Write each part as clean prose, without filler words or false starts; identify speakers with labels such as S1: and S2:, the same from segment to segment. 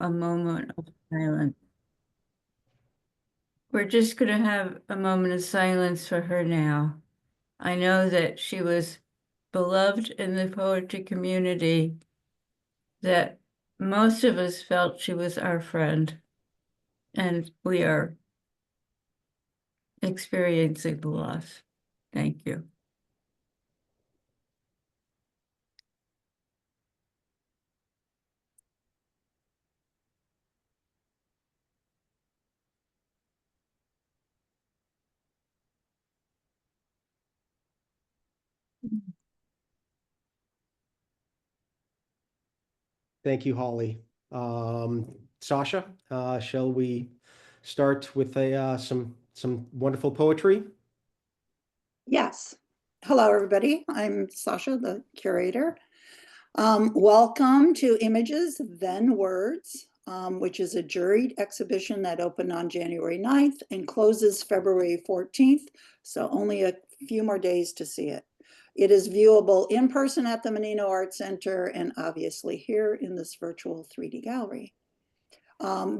S1: a moment of silence. We're just going to have a moment of silence for her now. I know that she was beloved in the poetry community, that most of us felt she was our friend, and we are experiencing the loss. Thank you.
S2: Thank you, Holly. Sasha, shall we start with some wonderful poetry?
S3: Yes. Hello, everybody. I'm Sasha, the curator. Welcome to Images, Then Words, which is a juried exhibition that opened on January 9th and closes February 14th, so only a few more days to see it. It is viewable in person at the Menino Art Center and obviously here in this virtual 3D gallery.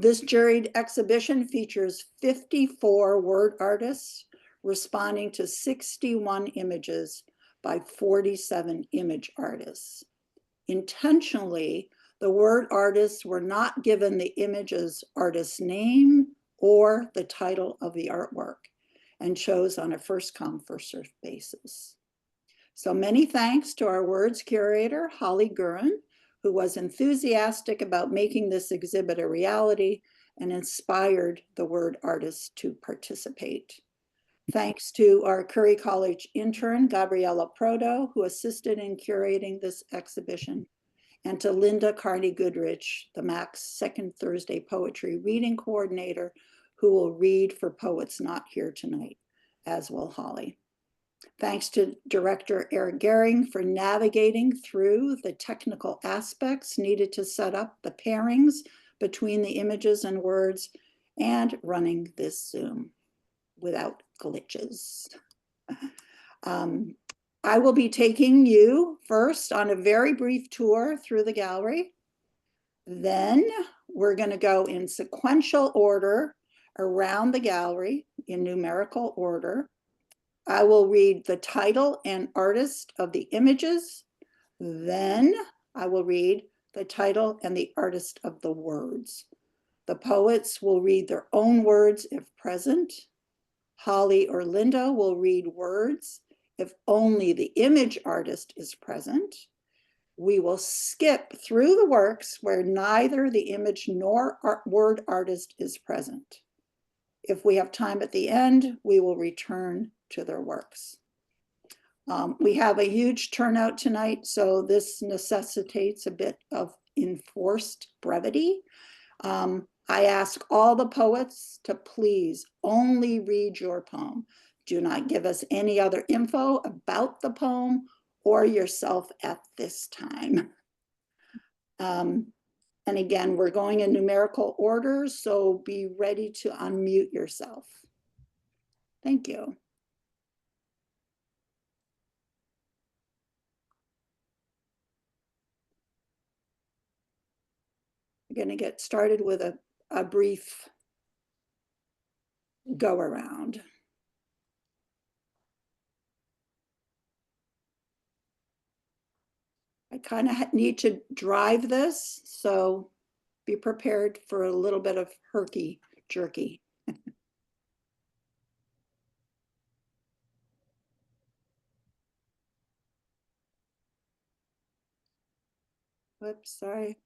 S3: This juried exhibition features 54 word artists responding to 61 images by 47 image artists. Intentionally, the word artists were not given the image's artist name or the title of the artwork and chose on a first come, first served basis. So many thanks to our words curator, Holly Gurin, who was enthusiastic about making this exhibit a reality and inspired the word artists to participate. Thanks to our Curry College intern, Gabriella Proto, who assisted in curating this exhibition, and to Linda Carney Goodrich, the MAC's Second Thursday Poetry Reading Coordinator, who will read for poets not here tonight, as will Holly. Thanks to Director Eric Gehring for navigating through the technical aspects needed to set up the pairings between the images and words and running this Zoom without glitches. I will be taking you first on a very brief tour through the gallery. Then we're going to go in sequential order around the gallery in numerical order. I will read the title and artist of the images. Then I will read the title and the artist of the words. The poets will read their own words if present. Holly or Linda will read words if only the image artist is present. We will skip through the works where neither the image nor word artist is present. If we have time at the end, we will return to their works. We have a huge turnout tonight, so this necessitates a bit of enforced brevity. I ask all the poets to please only read your poem. Do not give us any other info about the poem or yourself at this time. And again, we're going in numerical order, so be ready to unmute yourself. Thank you. We're going to get started with a brief go around. I kind of need to drive this, so be prepared for a little bit of herky jerky. Whoops, sorry.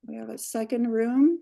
S3: We have a second room.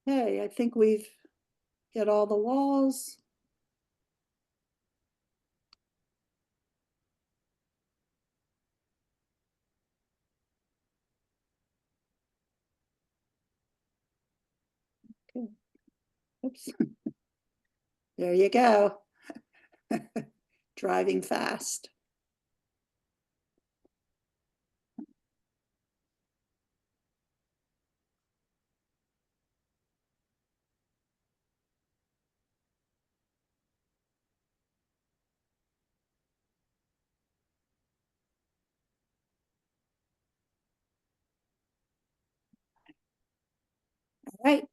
S3: Okay, I think we've hit all the walls. Okay. Oops. There you go. Driving fast. All right.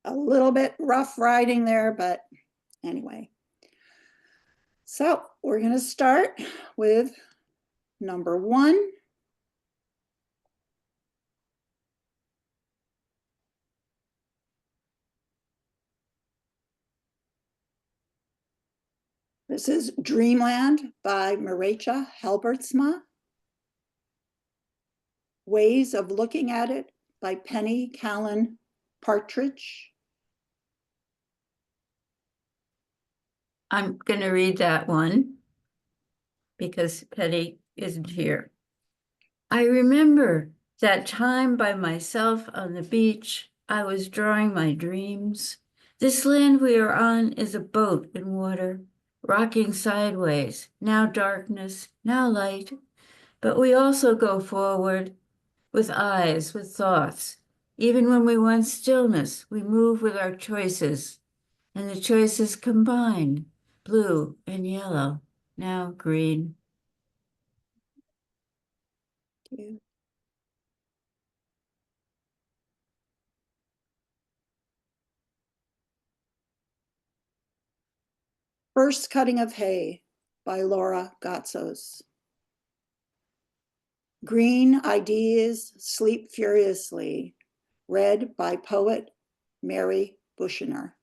S3: A little bit rough riding there, but anyway. So we're going to start with number 1. This is Dreamland by Marecha Helbertsma. Ways of Looking at It by Penny Callan Partridge.
S1: I'm going to read that one because Petty isn't here. I remember that time by myself on the beach. I was drawing my dreams. This land we are on is a boat in water, rocking sideways, now darkness, now light. But we also go forward with eyes, with thoughts. Even when we want stillness, we move with our choices, and the choices combine, blue and yellow, now green.
S3: First Cutting of Hay by Laura Gatzos. Green Ideas Sleep Furiously, read by poet Mary Bushner.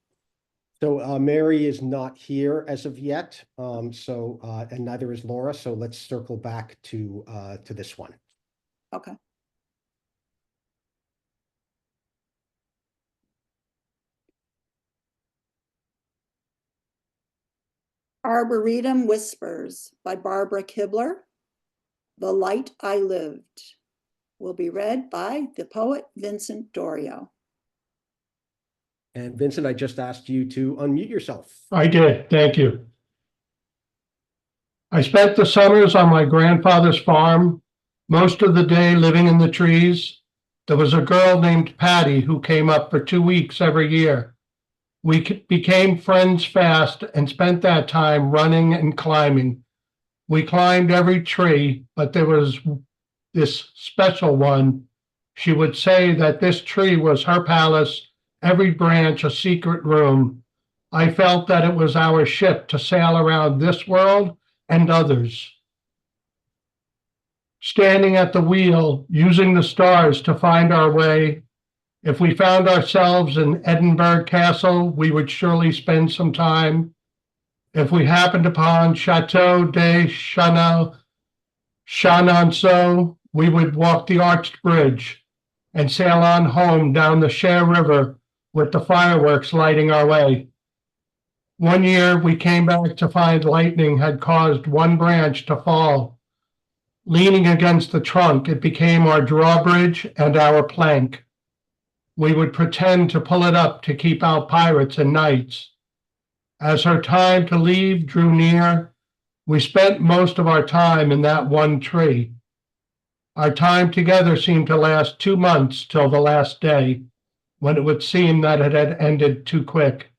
S2: So Mary is not here as of yet, and neither is Laura. So let's circle back to this one.
S3: Okay. Arboretum Whispers by Barbara Kibler. The Light I Lived will be read by the poet Vincent Dorio.
S2: And Vincent, I just asked you to unmute yourself.
S4: I did, thank you. I spent the summers on my grandfather's farm, most of the day living in the trees. There was a girl named Patty who came up for 2 weeks every year. We became friends fast and spent that time running and climbing. We climbed every tree, but there was this special one. She would say that this tree was her palace, every branch a secret room. I felt that it was our ship to sail around this world and others. Standing at the wheel, using the stars to find our way. If we found ourselves in Edinburgh Castle, we would surely spend some time. If we happened upon Chateau de Chenonceau, we would walk the arched bridge and sail on home down the Cher River with the fireworks lighting our way. One year we came back to find lightning had caused one branch to fall. Leaning against the trunk, it became our drawbridge and our plank. We would pretend to pull it up to keep out pirates and knights. As her time to leave drew near, we spent most of our time in that one tree. Our time together seemed to last 2 months till the last day, when it would seem that it had ended too quick.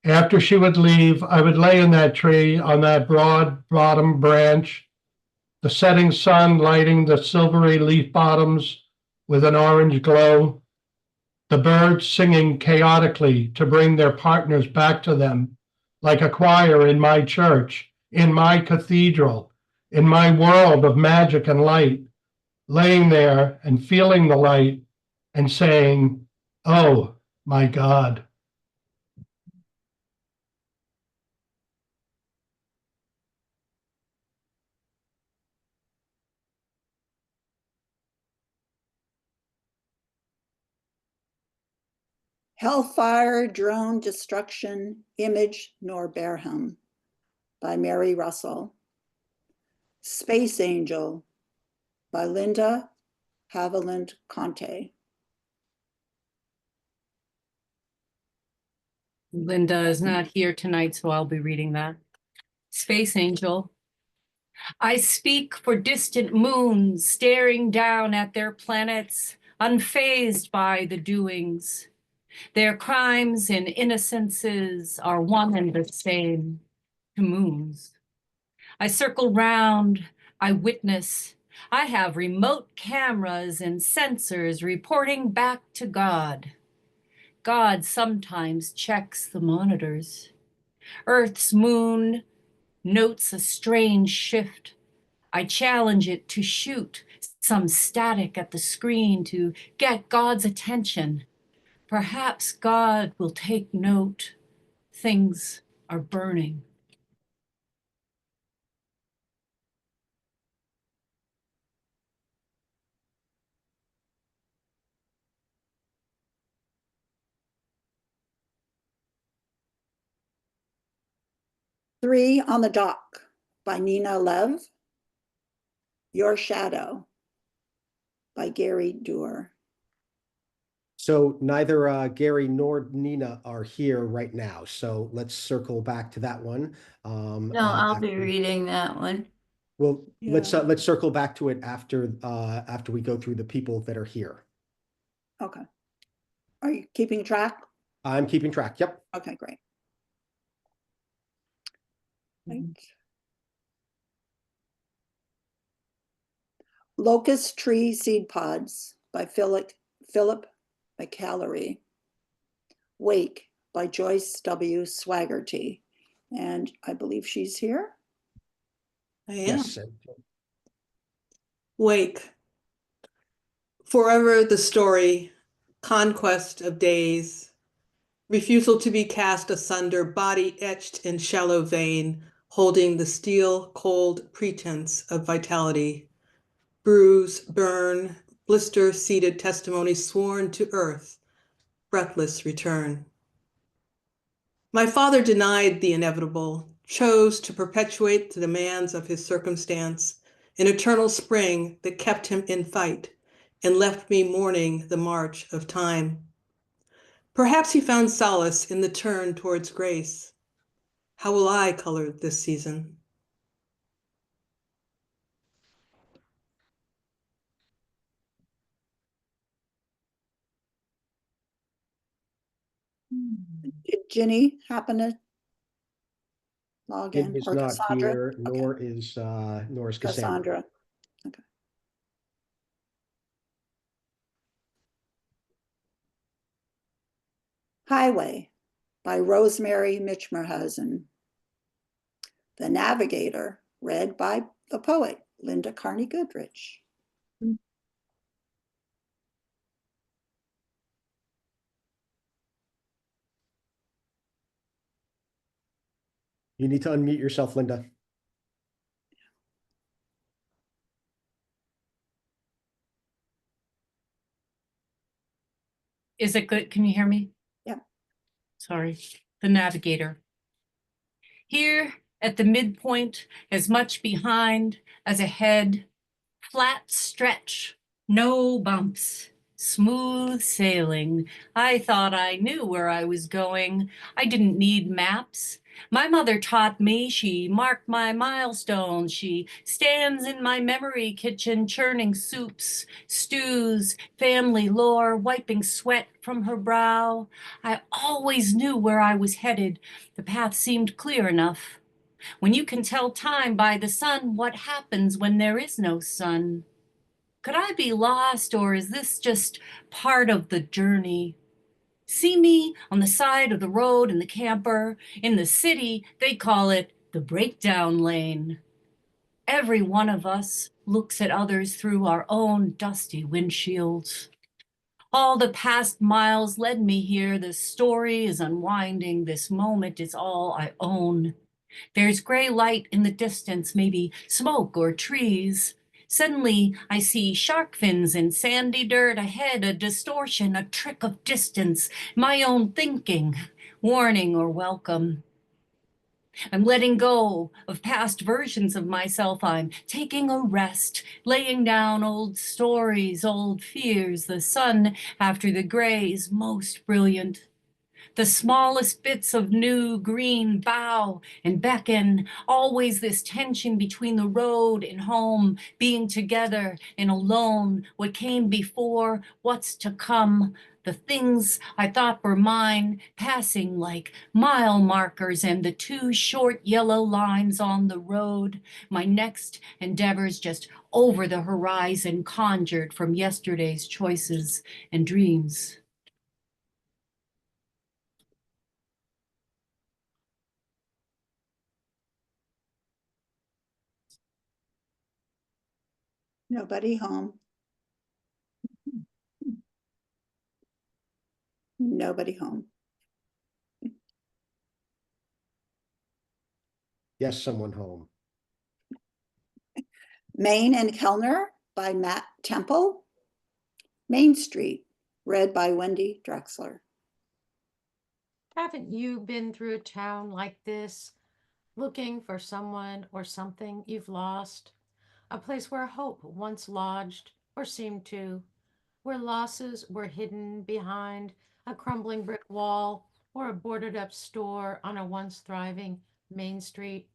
S4: After she would leave, I would lay in that tree on that broad bottom branch, the setting sun lighting the silvery leaf bottoms with an orange glow, the birds singing chaotically to bring their partners back to them, like a choir in my church, in my cathedral, in my world of magic and light, laying there and feeling the light and saying, "Oh, my God."
S3: Hellfire, Drone, Destruction, Image, nor Bareham by Mary Russell. Space Angel by Linda Haviland Conte.
S5: Linda is not here tonight, so I'll be reading that. Space Angel. I speak for distant moons staring down at their planets, unfazed by the doings. Their crimes and innocences are one and the same to moons. I circle round, I witness. I have remote cameras and sensors reporting back to God. God sometimes checks the monitors. Earth's moon notes a strange shift. I challenge it to shoot some static at the screen to get God's attention. Perhaps God will take note. Things are burning.
S3: Three on the Dock by Nina Lev. Your Shadow by Gary Doer.
S2: So neither Gary nor Nina are here right now, so let's circle back to that one.
S1: No, I'll be reading that one.
S2: Well,
S3: Yeah.
S2: let's circle back to it after we go through the people that are here.
S3: Okay. Are you keeping track?
S2: I'm keeping track. Yep.
S3: Okay, great. Right. Locust Tree Seed Pods by Philip McCallery. Wake by Joyce W. Swaggerty. And I believe she's here.
S6: I am.
S2: Yes.
S6: Wake. Forever the story, conquest of days, refusal to be cast asunder, body etched in shallow vein, holding the steel cold pretense of vitality. Bruise, burn, blister seated testimony sworn to earth, breathless return. My father denied the inevitable, chose to perpetuate the demands of his circumstance, an eternal spring that kept him in fight and left me mourning the march of time. Perhaps he found solace in the turn towards grace. How will I color this season?
S3: Did Ginny happen to log
S2: Jim
S3: in?
S2: is
S3: Or
S2: not
S3: Cassandra?
S2: here,
S3: Okay.
S2: nor is Cassandra.
S3: Cassandra. Okay. Highway by Rosemary Mitchmerhausen. The Navigator, read by the poet Linda Carney Goodrich.
S2: You need to unmute yourself, Linda.
S5: Is it good? Can you hear me?
S3: Yeah.
S5: Sorry. The Navigator. Here at the midpoint, as much behind as ahead, flat stretch, no bumps, smooth sailing. I thought I knew where I was going. I didn't need maps. My mother taught me, she marked my milestones. She stands in my memory kitchen, churning soups, stews, family lore, wiping sweat from her brow. I always knew where I was headed. The path seemed clear enough. When you can tell time by the sun, what happens when there is no sun? Could I be lost, or is this just part of the journey? See me on the side of the road in the camper. In the city, they call it the breakdown lane. Every one of us looks at others through our own dusty windshields. All the past miles led me here. The story is unwinding. This moment is all I own. There's gray light in the distance, maybe smoke or trees. Suddenly, I see shark fins in sandy dirt ahead, a distortion, a trick of distance, my own thinking, warning or welcome. I'm letting go of past versions of myself. I'm taking a rest, laying down old stories, old fears. The sun after the gray is most brilliant. The smallest bits of new green bow and beckon, always this tension between the road and home, being together and alone, what came before, what's to come, the things I thought were mine, passing like mile markers and the two short yellow lines on the road, my next endeavors just over the horizon, conjured from yesterday's choices and dreams.
S3: Nobody home. Nobody home.
S2: Yes, someone home.
S3: Main and Kellner by Matt Temple. Main Street, read by Wendy Drexler.
S7: Haven't you been through a town like this, looking for someone or something you've lost? A place where hope once lodged, or seemed to, where losses were hidden behind a crumbling brick wall or a boarded up store on a once thriving main street,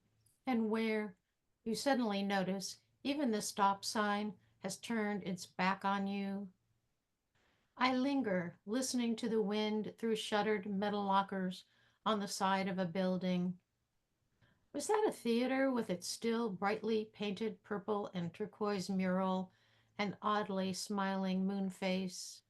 S7: and where you suddenly notice even the stop sign has turned its back on you. I linger, listening to the wind through shuttered metal lockers on the side of a building. Was that a theater with its still brightly painted purple and turquoise mural and oddly smiling moon face?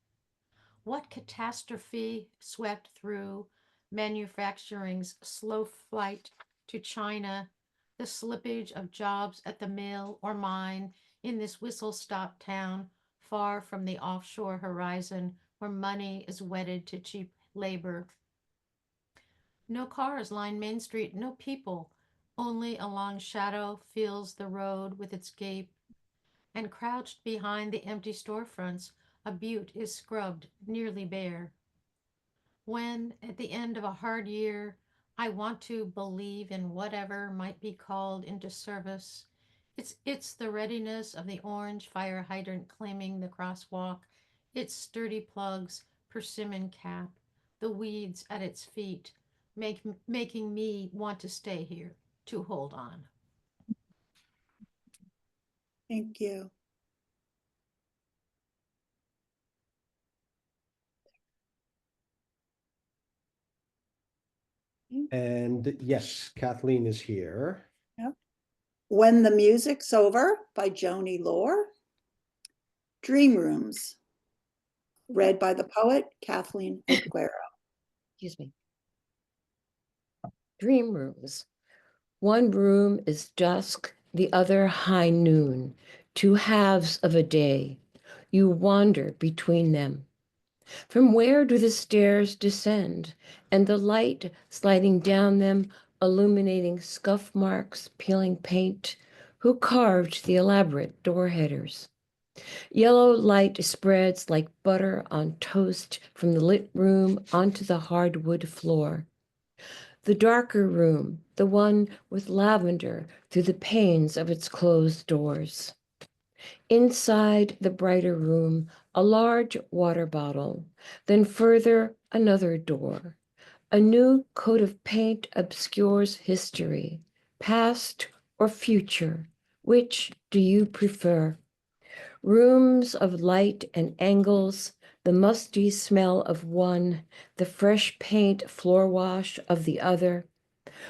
S7: What catastrophe swept through manufacturing's slow flight to China, the slippage of jobs at the mill or mine in this whistle-stop town far from the offshore horizon where money is wedded to cheap labor? No cars line Main Street, no people. Only a long shadow fills the road with its gape, and crouched behind the empty storefronts, a butte is scrubbed nearly bare. When, at the end of a hard year, I want to believe in whatever might be called into service, it's the readiness of the orange fire hydrant claiming the crosswalk, its sturdy plugs, persimmon cap, the weeds at its feet, making me want to stay here, to hold on.
S3: Thank you.
S2: And yes, Kathleen is here.
S3: When the Music's Over by Joni Lore. Dream Rooms, read by the poet Kathleen Aguero.
S8: Excuse me. Dream rooms. One room is dusk, the other high noon, two halves of a day. You wander between them. From where do the stairs descend, and the light sliding down them, illuminating scuff marks, peeling paint? Who carved the elaborate door headers? Yellow light spreads like butter on toast from the lit room onto the hardwood floor. The darker room, the one with lavender through the panes of its closed doors. Inside the brighter room, a large water bottle, then further another door. A new coat of paint obscures history, past or future. Which do you prefer? Rooms of light and angles, the musty smell of one, the fresh paint floor wash of the other.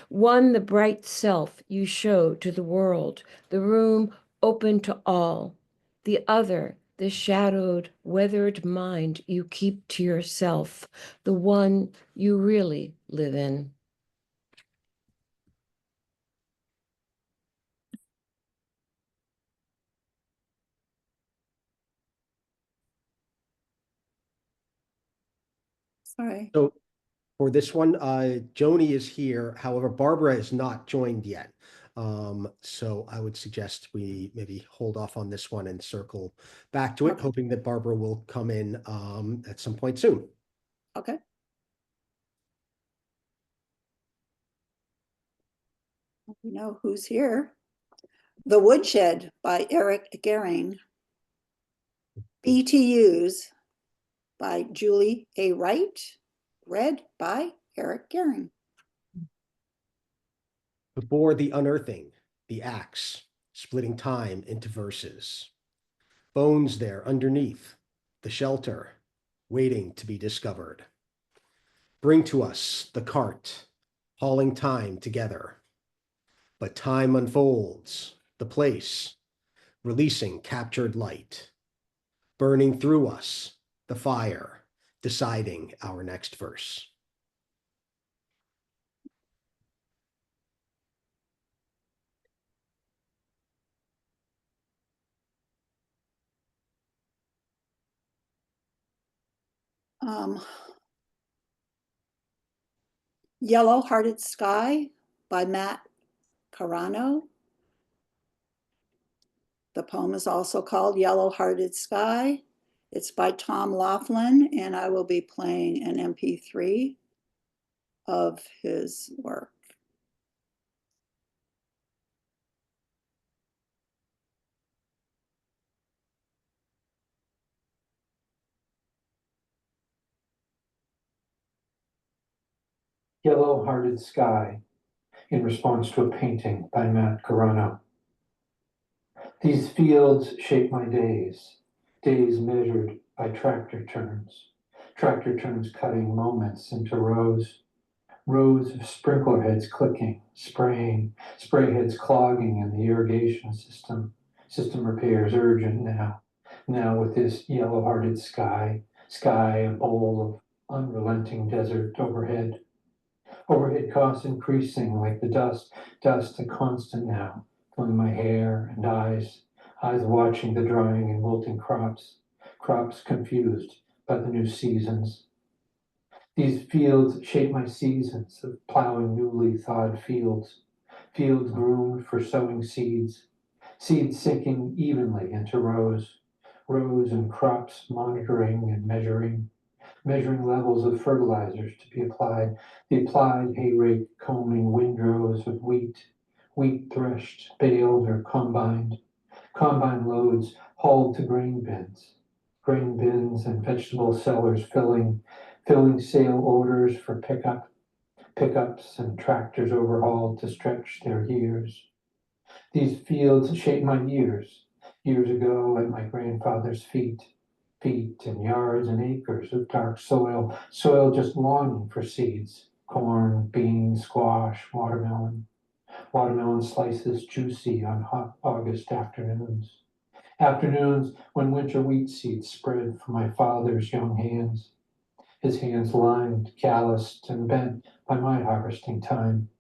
S8: One, the bright self you show to the world, the room open to all. The other, the shadowed, weathered mind you keep to yourself, the one you really live in.
S3: Sorry.
S2: So for this one, Joni is here. However, Barbara is not joined yet. So I would suggest we maybe hold off on this one and circle back to it,
S3: Okay.
S2: hoping that Barbara will come in at some point soon.
S3: Okay. We know who's here. The Woodshed by Eric Gehring. BTUs by Julie A. Wright. Read by Eric Gehring.
S2: Before the unearthing, the axe, splitting time into verses. Bones there underneath, the shelter, waiting to be discovered. Bring to us the cart, hauling time together. But time unfolds, the place, releasing captured light. Burning through us, the fire, deciding our next verse.
S3: Yellow Hearted Sky by Matt Carano. The poem is also called Yellow Hearted Sky. It's by Tom Laughlin, and I will be playing an MP3 of his work.
S9: Yellow-Hearted Sky, in response to a painting by Matt Carano. These fields shape my days, days measured by tractor turns cutting moments into rows, rows of sprinkler heads clicking, spraying, spray heads clogging in the irrigation system repairs urgent now with this yellow-hearted sky, a bowl of unrelenting desert overhead. Overhead costs increasing like the dust a constant now, filling my hair and eyes watching the drying and wilting crops confused by the new seasons. These fields shape my seasons of plowing newly thawed fields groomed for sowing seeds sinking evenly into rows and crops monitoring and measuring levels of fertilizers to be applied, the applied hay rake combing windrows of wheat threshed, baled, or combined loads hauled to grain bins and vegetable sellers filling sale orders for pickups and tractors overhauled to stretch their years. These fields shaped my years ago at my grandfather's feet and yards and acres of dark soil just longing for seeds, corn, beans, squash, watermelon slices juicy on hot August afternoons. Afternoons when winter wheat seeds spread from my father's young hands, his hands lined, calloused, and bent by my harvesting time,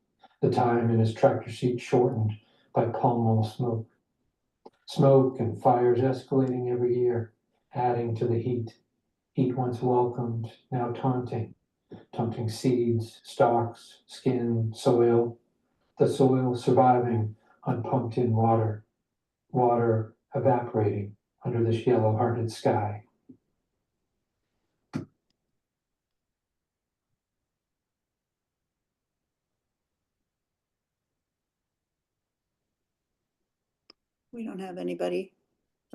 S9: the time in his tractor seat shortened by pulmonal smoke and fires escalating every year, adding to the heat once welcomed, now taunting seeds, stalks, skin, soil, the soil surviving on pumped in water evaporating under this yellow-hearted sky.
S3: We don't have anybody.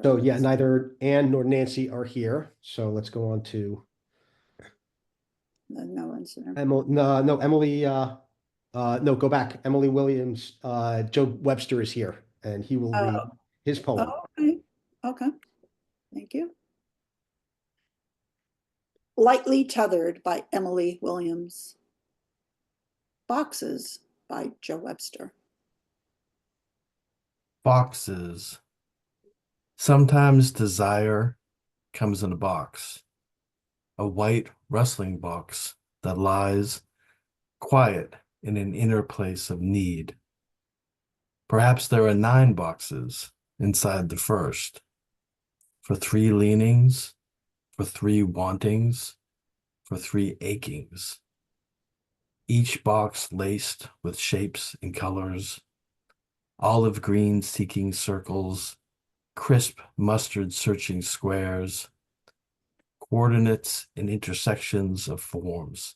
S2: So yeah, neither Anne nor Nancy are here. So let's go on to
S3: No one's there.
S2: Emily. No, Emily. No, go back. Emily Williams. Joe Webster is here, and he will read his poem.
S3: Oh, okay. Okay. Thank you. Lightly Tethered by Emily Williams. Boxes by Joe Webster.
S10: Boxes. Sometimes desire comes in a box, a white rustling box that lies quiet in an inner place of need. Perhaps there are 9 boxes inside the first, for 3 leanings, for 3 wantings, for 3 achings. Each box laced with shapes and colors, olive green seeking circles, crisp mustard searching squares, coordinates and intersections of forms.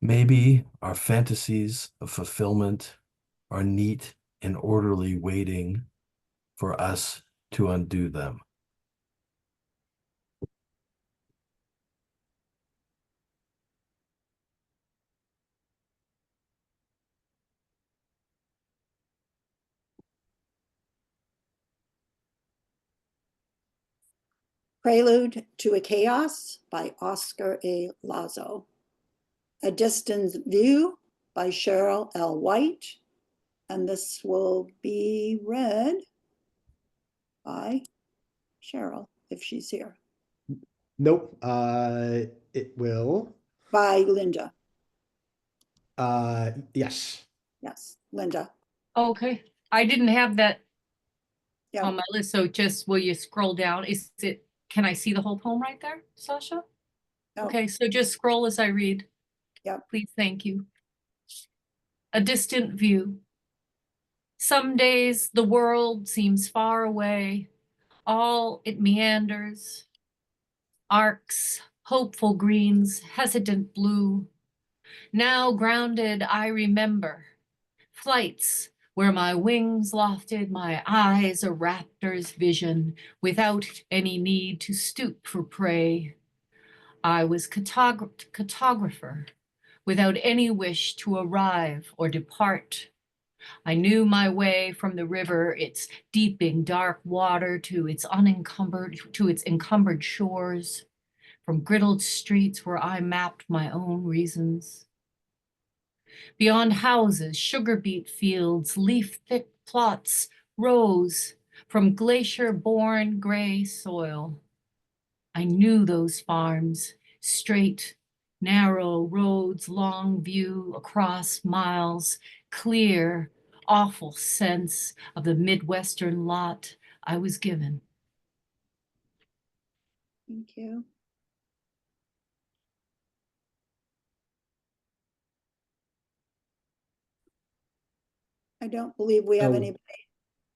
S10: Maybe our fantasies of fulfillment are neat and orderly waiting for us to undo them.
S3: Prelude to a Chaos by Oscar A. Lazo. A Distant View by Cheryl L. White. And this will be read by Cheryl, if she's here.
S2: Nope, it will.
S3: By Linda.
S2: Yes.
S3: Yes, Linda.
S5: Okay, I didn't have that
S3: Yeah.
S5: on my list, so just will you scroll down? Can I see the whole poem right there, Sasha?
S3: No.
S5: Okay, so just scroll as I read.
S3: Yep.
S5: Please, thank you. A distant view. Some days the world seems far away. All it meanders. Arcs, hopeful greens, hesitant blue. Now grounded, I remember. Flights where my wings lofted, my eyes a raptor's vision, without any need to stoop for prey. I was cartographer, without any wish to arrive or depart. I knew my way from the river, its deeping dark water to its encumbered shores, from griddled streets where I mapped my own reasons. Beyond houses, sugar beet fields, leaf-thick plots rose from glacier-born gray soil. I knew those farms, straight, narrow roads, long view across miles, clear, awful sense of the Midwestern lot I was given.
S3: Thank you. I don't believe we have anybody.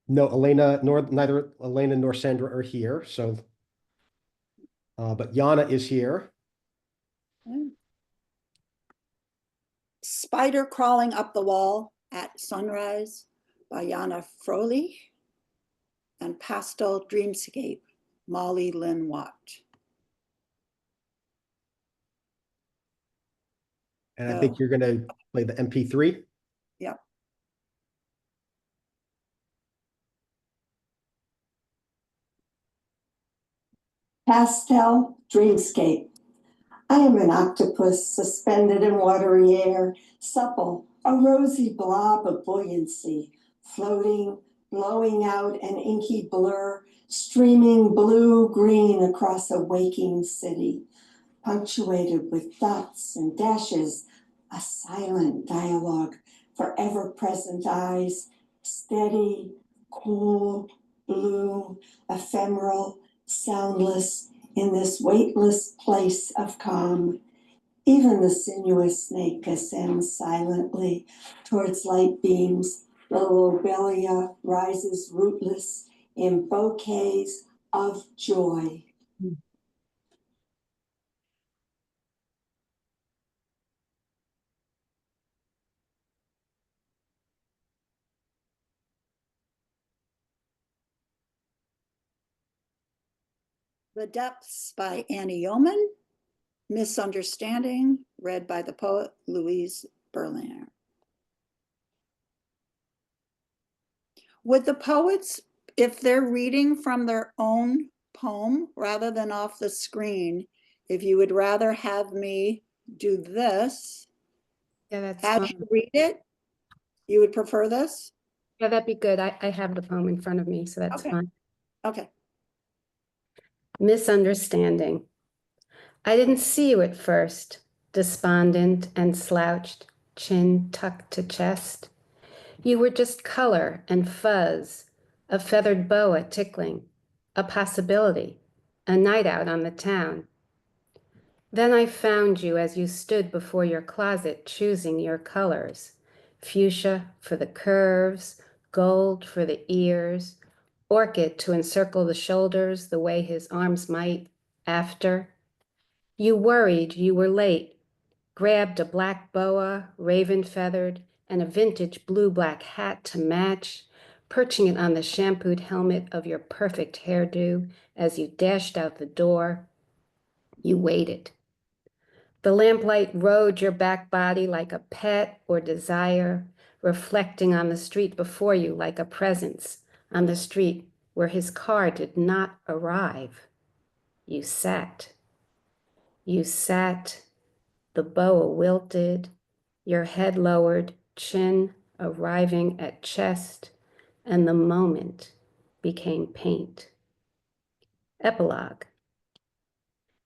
S2: No, neither Elena nor Sandra are here, so. But Yana is here.
S3: Spider Crawling Up the Wall at Sunrise by Yana Froehlich. And Pastel Dreamscape, Molly Lynn Watt.
S2: And I think you're going to play the MP3.
S3: Yep.
S11: Pastel Dreamscape. I am an octopus suspended in watery air, supple, a rosy blob of buoyancy, floating, blowing out an inky blur, streaming blue-green across a waking city, punctuated with dots and dashes, a silent dialogue for ever-present eyes, steady, cool, blue, ephemeral, soundless, in this weightless place of calm. Even the sinuous snake ascends silently towards light beams. The lobelia rises rootless in bouquets of joy.
S3: The Depths by Annie Yeoman. Misunderstanding, read by the poet Louise Berliner. Would the poets, if they're reading from their own poem rather than off the screen, if you would rather have me do this,
S12: Yeah, that's
S3: as
S12: fine.
S3: you read it, you would prefer this?
S12: Yeah, that'd be good. I have the poem in front of me, so that's
S3: Okay.
S12: fine.
S3: Okay.
S12: Misunderstanding. I didn't see you at first, despondent and slouched, chin tucked to chest. You were just color and fuzz, a feathered boa tickling, a possibility, a night out on the town. Then I found you as you stood before your closet choosing your colors, fuchsia for the curves, gold for the ears, orchid to encircle the shoulders the way his arms might after. You worried you were late, grabbed a black boa, raven feathered, and a vintage blue-black hat to match, perching it on the shampooed helmet of your perfect hairdo as you dashed out the door. You waited. The lamplight rode your back body like a pet or desire, reflecting on the street before you like a presence on the street where his car did not arrive. You sat. You sat, the boa wilted, your head lowered, chin arriving at chest, and the moment became paint. Epilogue.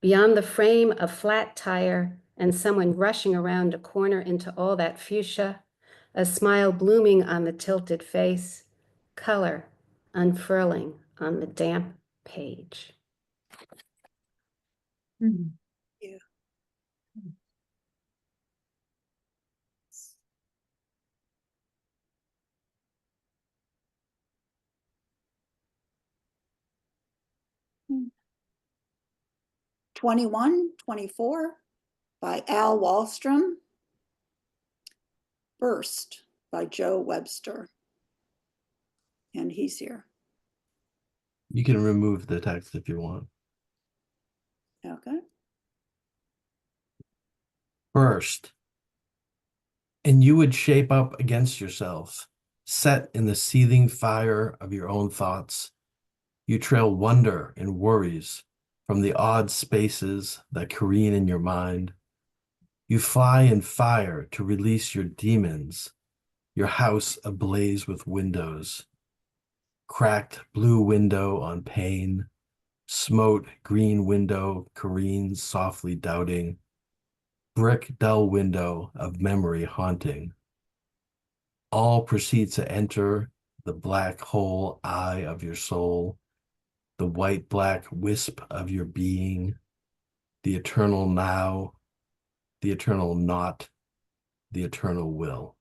S12: Beyond the frame, a flat tire and someone rushing around a corner into all that fuchsia, a smile blooming on the tilted face, color unfurling on the damp page.
S3: Yeah. 2124 by Al Wallstrom. Burst by Joe Webster. And he's here.
S10: You can remove the text if you want.
S3: Okay.
S10: First, and you would shape up against yourself, set in the seething fire of your own thoughts. You trail wonder and worries from the odd spaces that careen in your mind. You fly in fire to release your demons, your house ablaze with windows. Cracked blue window on pane, smote green window careens softly doubting, brick dull window of memory haunting. All proceed to enter the black hole eye of your soul, the white-black wisp of your being, the eternal now, the eternal not, the eternal will.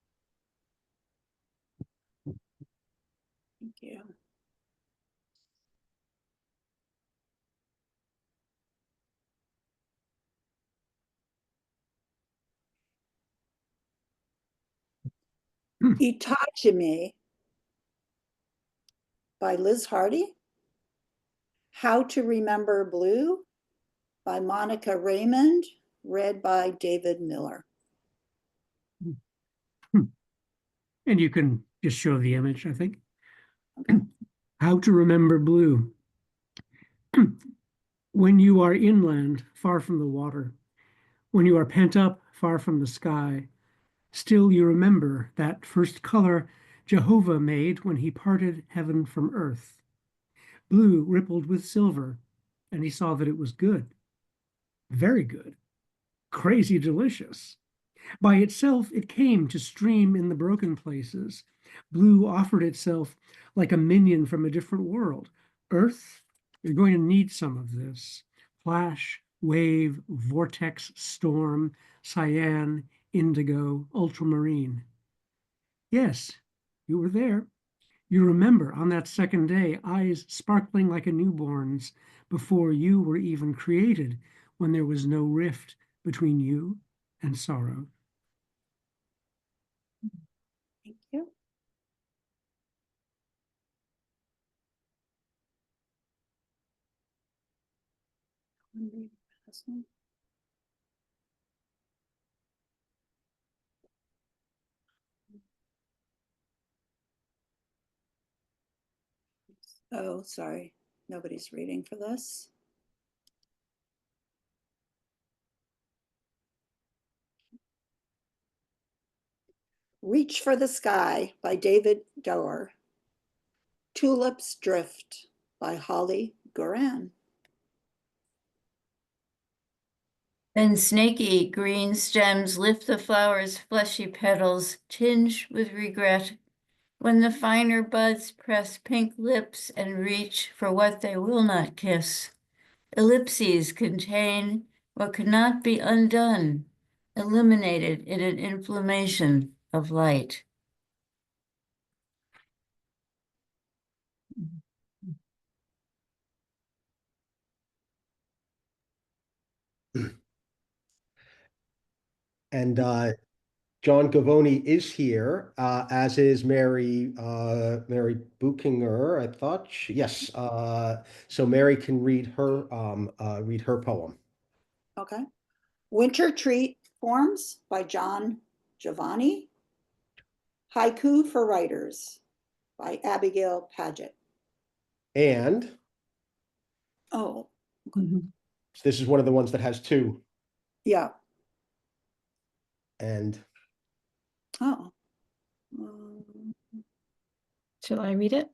S3: Thank you. Itachime by Liz Hardy. How to Remember Blue by Monica Raymond, read by David Miller.
S13: And you can just show the image, I think. How to Remember Blue. When you are inland, far from the water, when you are pent up, far from the sky, still you remember that first color Jehovah made when he parted heaven from earth. Blue rippled with silver, and he saw that it was good. Very good. Crazy delicious. By itself it came to stream in the broken places. Blue offered itself like a minion from a different world. Earth, you're going to need some of this. Flash, wave, vortex, storm, cyan, indigo, ultramarine. Yes, you were there. You remember on that second day, eyes sparkling like a newborn's before you were even created, when there was no rift between you and sorrow.
S3: Thank you. Oh, sorry. Nobody's reading for this. Reach for the Sky by David Doer. Tulips Drift by Holly Goran.
S1: Then snaky green stems lift the flower's fleshy petals, tinged with regret, when the finer buds press pink lips and reach for what they will not kiss. Ellipses contain what cannot be undone, eliminated in an inflammation of light.
S2: And John Gavoni is here, as is Mary Buchinger, I thought. Yes. So Mary can read her poem.
S3: Okay. Winter Treat Forms by John Giovanni. Haiku for Writers by Abigail Paget.
S2: And
S3: Oh,
S2: this is one of the ones that has two.
S3: yeah.
S2: And
S3: Oh.
S14: Shall I read it?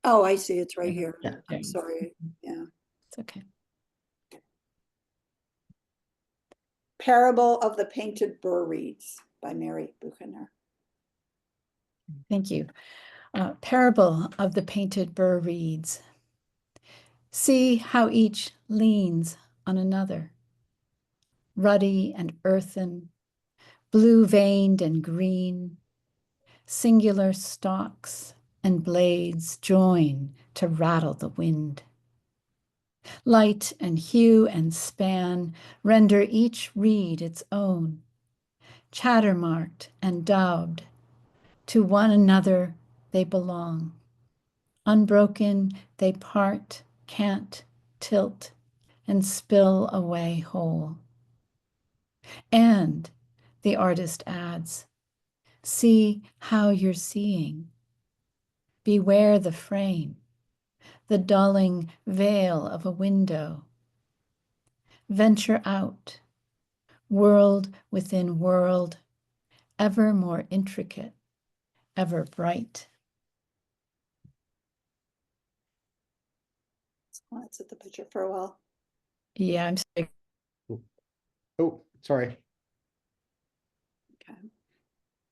S3: Oh, I see. It's right here.
S14: Yeah,
S3: I'm sorry. Yeah.
S14: it's okay.
S3: Parable of the Painted Burr Reeds by Mary Buchanan.
S14: Thank you. Parable of the Painted Burr Reeds. See how each leans on another, ruddy and earthen, blue veined and green, singular stalks and blades join to rattle the wind. Light and hue and span render each reed its own, chatter-marked and daubed. To one another they belong. Unbroken they part, can't, tilt, and spill away whole. And, the artist adds, see how you're seeing. Beware the frame, the dulling veil of a window. Venture out, world within world, ever more intricate, ever bright.
S3: Let's at the picture for a while.
S14: Yeah, I'm sorry.
S2: oh, sorry.
S3: Okay.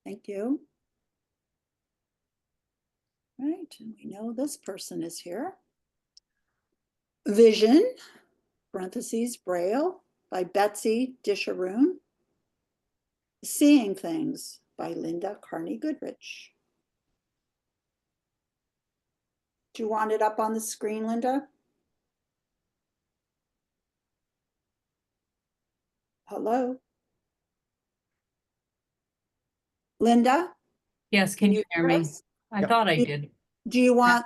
S3: Thank you. Right, and we know this person is here. Vision, parentheses, Braille, by Betsy Disharoon. Seeing Things by Linda Carney Goodrich. Do you want it up on the screen, Linda? Hello? Linda?
S5: Yes, can you hear me?
S3: us?
S5: I
S2: Yep.
S5: thought I did.
S3: Do you want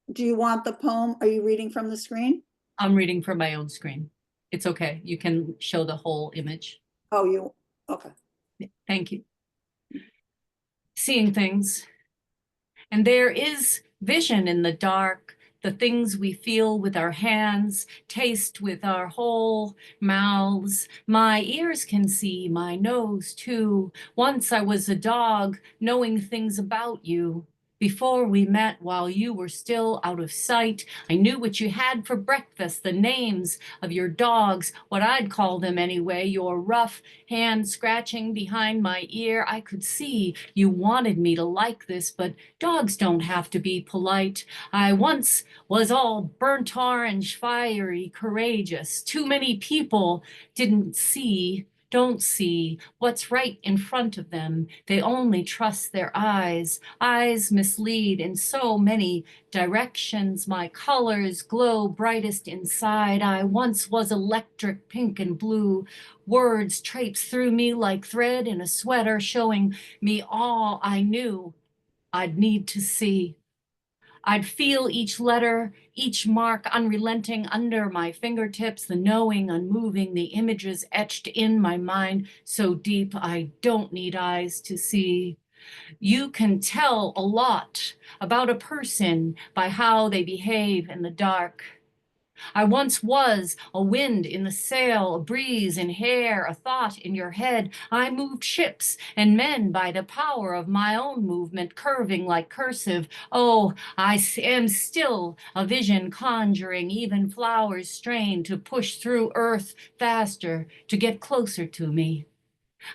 S3: the poem? Are you reading from the screen?
S5: I'm reading from my own screen. It's okay. You can show the whole image.
S3: Oh, okay.
S5: Thank you. Seeing things. And there is vision in the dark, the things we feel with our hands, taste with our whole mouths. My ears can see, my nose too. Once I was a dog, knowing things about you. Before we met, while you were still out of sight, I knew what you had for breakfast, the names of your dogs, what I'd call them anyway, your rough hand scratching behind my ear. I could see you wanted me to like this, but dogs don't have to be polite. I once was all burnt orange, fiery, courageous. Too many people don't see what's right in front of them. They only trust their eyes. Eyes mislead in so many directions. My colors glow brightest inside. I once was electric pink and blue. Words traipse through me like thread in a sweater, showing me all I knew I'd need to see. I'd feel each letter, each mark unrelenting under my fingertips, the knowing unmoving, the images etched in my mind so deep I don't need eyes to see. You can tell a lot about a person by how they behave in the dark. I once was a wind in the sail, a breeze in hair, a thought in your head. I moved ships and men by the power of my own movement, curving like cursive. Oh, I am still a vision conjuring, even flowers strain to push through earth faster, to get closer to me.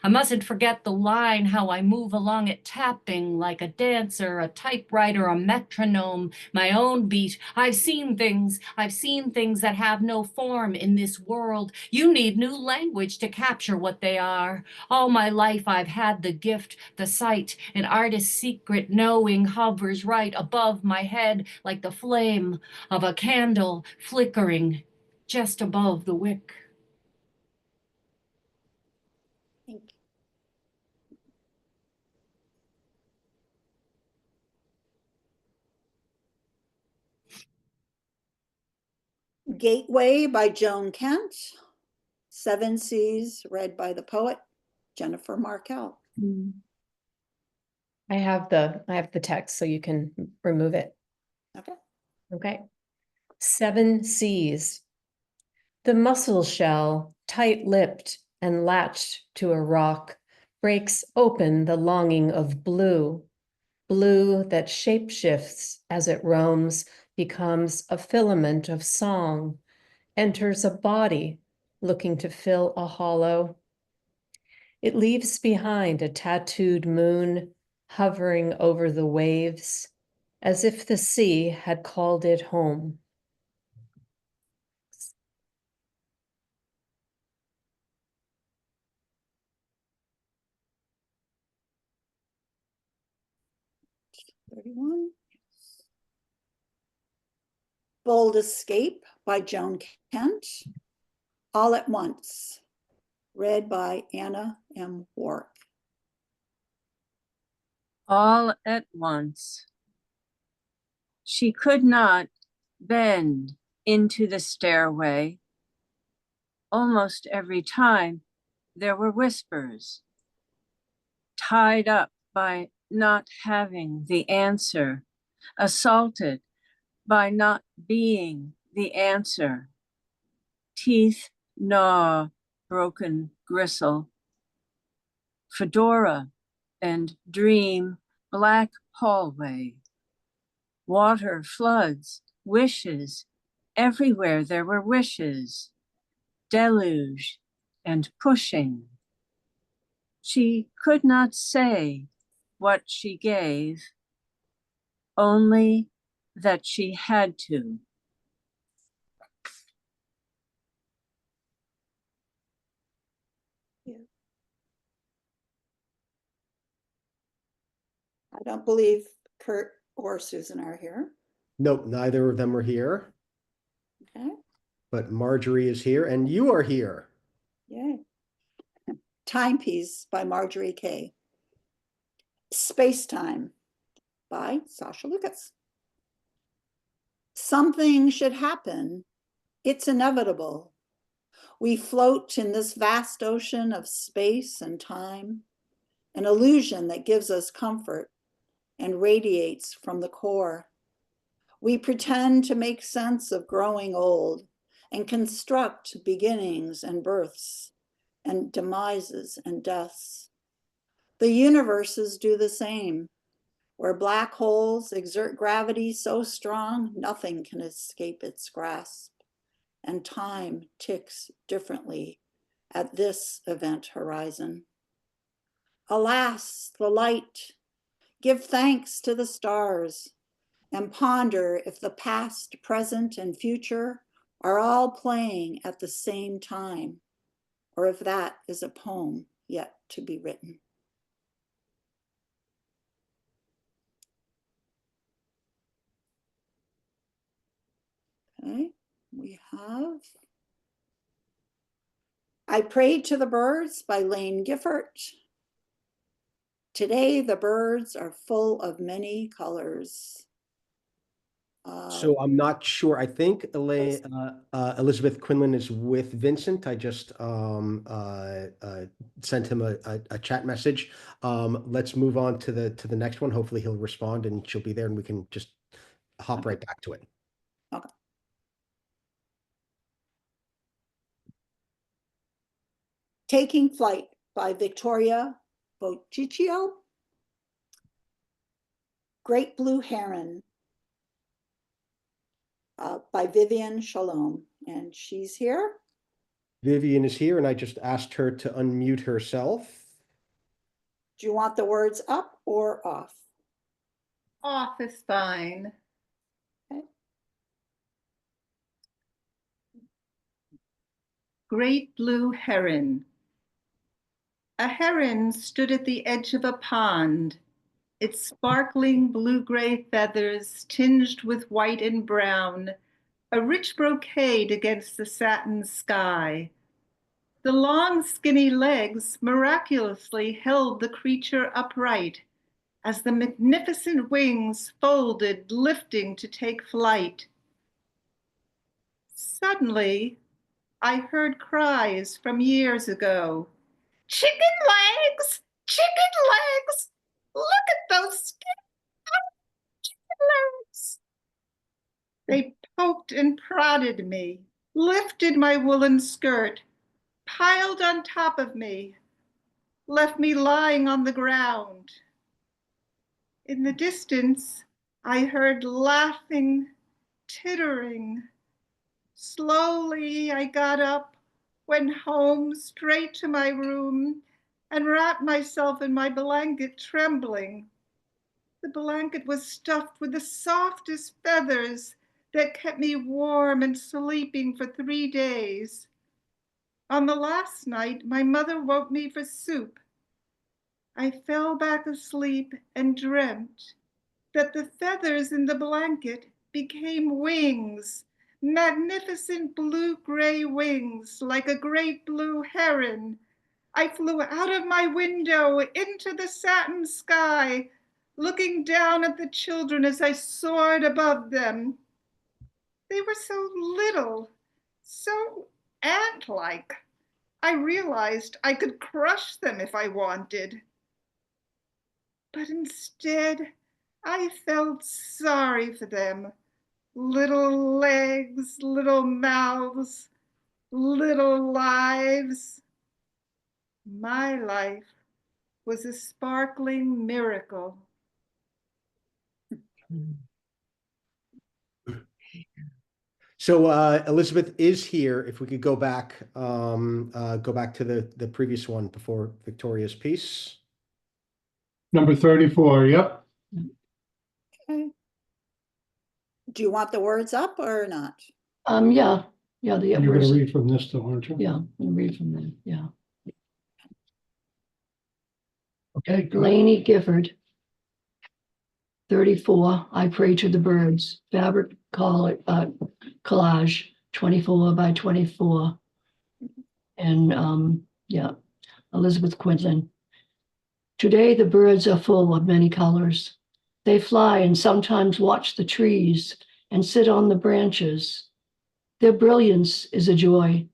S5: I mustn't forget the line, how I move along it, tapping like a dancer, a typewriter, a metronome, my own beat. I've seen things that have no form in this world. You need new language to capture what they are. All my life I've had the gift, the sight, an artist's secret knowing hovers right above my head like the flame of a candle flickering just above the wick.
S3: Gateway by Joan Kent. Seven Seas, read by the poet Jennifer Markell.
S15: I have the text, so you can remove it.
S3: Okay.
S15: Okay. Seven Seas. The mussel shell, tight-lipped and latched to a rock, breaks open the longing of blue, blue that shapeshifts as it roams, becomes a filament of song, enters a body looking to fill a hollow. It leaves behind a tattooed moon hovering over the waves, as if the sea had called it home.
S3: Bold Escape by Joan Kent. All at Once, read by Anna M. Warwick.
S1: All at once. She could not bend into the stairway. Almost every time there were whispers, tied up by not having the answer, assaulted by not being the answer. Teeth gnaw broken gristle. Fedora and dream black hallway. Water floods, wishes, everywhere there were wishes. Deluge and pushing. She could not say what she gave, only that she had to.
S3: I don't believe Kurt or Susan are here.
S2: Nope, neither of them are here,
S3: Okay,
S2: but Marjorie is here and you are here.
S3: yay. Timepiece by Marjorie Kay. Space Time by Sasha Lucas. Something should happen. It's inevitable. We float in this vast ocean of space and time, an illusion that gives us comfort and radiates from the core. We pretend to make sense of growing old and construct beginnings and births and demises and deaths. The universes do the same, where black holes exert gravity so strong nothing can escape its grasp, and time ticks differently at this event horizon. Alas, the light, give thanks to the stars, and ponder if the past, present, and future are all playing at the same time, or if that is a poem yet to be written. Okay, we have I Prayed to the Birds by Lane Gifford. Today the birds are full of many colors.
S2: So I'm not sure. I think Elizabeth Quinlan is with Vincent. I just sent him a chat message. Let's move on to the next one. Hopefully he'll respond and she'll be there and we can just hop right back to it.
S3: Okay. Taking Flight by Victoria Bociccio. Great Blue Heron by Vivian Shalom, and she's here.
S2: Vivian is here and I just asked her to unmute herself.
S3: Do you want the words up or off?
S16: Off is fine.
S3: Okay.
S16: Great Blue Heron. A heron stood at the edge of a pond, its sparkling blue-gray feathers tinged with white and brown, a rich brocade against the satin sky. The long, skinny legs miraculously held the creature upright as the magnificent wings folded, lifting to take flight. Suddenly, I heard cries from years ago. Chicken legs! Chicken legs! Look at those chicken legs! They poked and prodded me, lifted my woolen skirt, piled on top of me, left me lying on the ground. In the distance, I heard laughing, tittering. Slowly, I got up, went home straight to my room, and wrapped myself in my blanket, trembling. The blanket was stuffed with the softest feathers that kept me warm and sleeping for 3 days. On the last night, my mother woke me for soup. I fell back asleep and dreamt that the feathers in the blanket became wings, magnificent blue-gray wings, like a great blue heron. I flew out of my window into the satin sky, looking down at the children as I soared above them. They were so little, so ant-like. I realized I could crush them if I wanted. But instead, I felt sorry for them. Little legs, little mouths, little lives. My life was a sparkling miracle.
S2: So Elizabeth is here. If we could go back to the previous one before Victoria's piece.
S4: Number 34, yep.
S3: Okay. Do you want the words up or not?
S14: Yeah,
S4: You're going to read from this though, aren't you?
S14: yeah, I'll read from there, yeah.
S4: Okay, go ahead.
S14: Lainey Gifford, 34, I Pray to the Birds, fabric collage, 24 by 24. And yeah, Elizabeth Quinlan. Today the birds are full of many colors. They fly and sometimes watch the trees and sit on the branches. Their brilliance is a joy.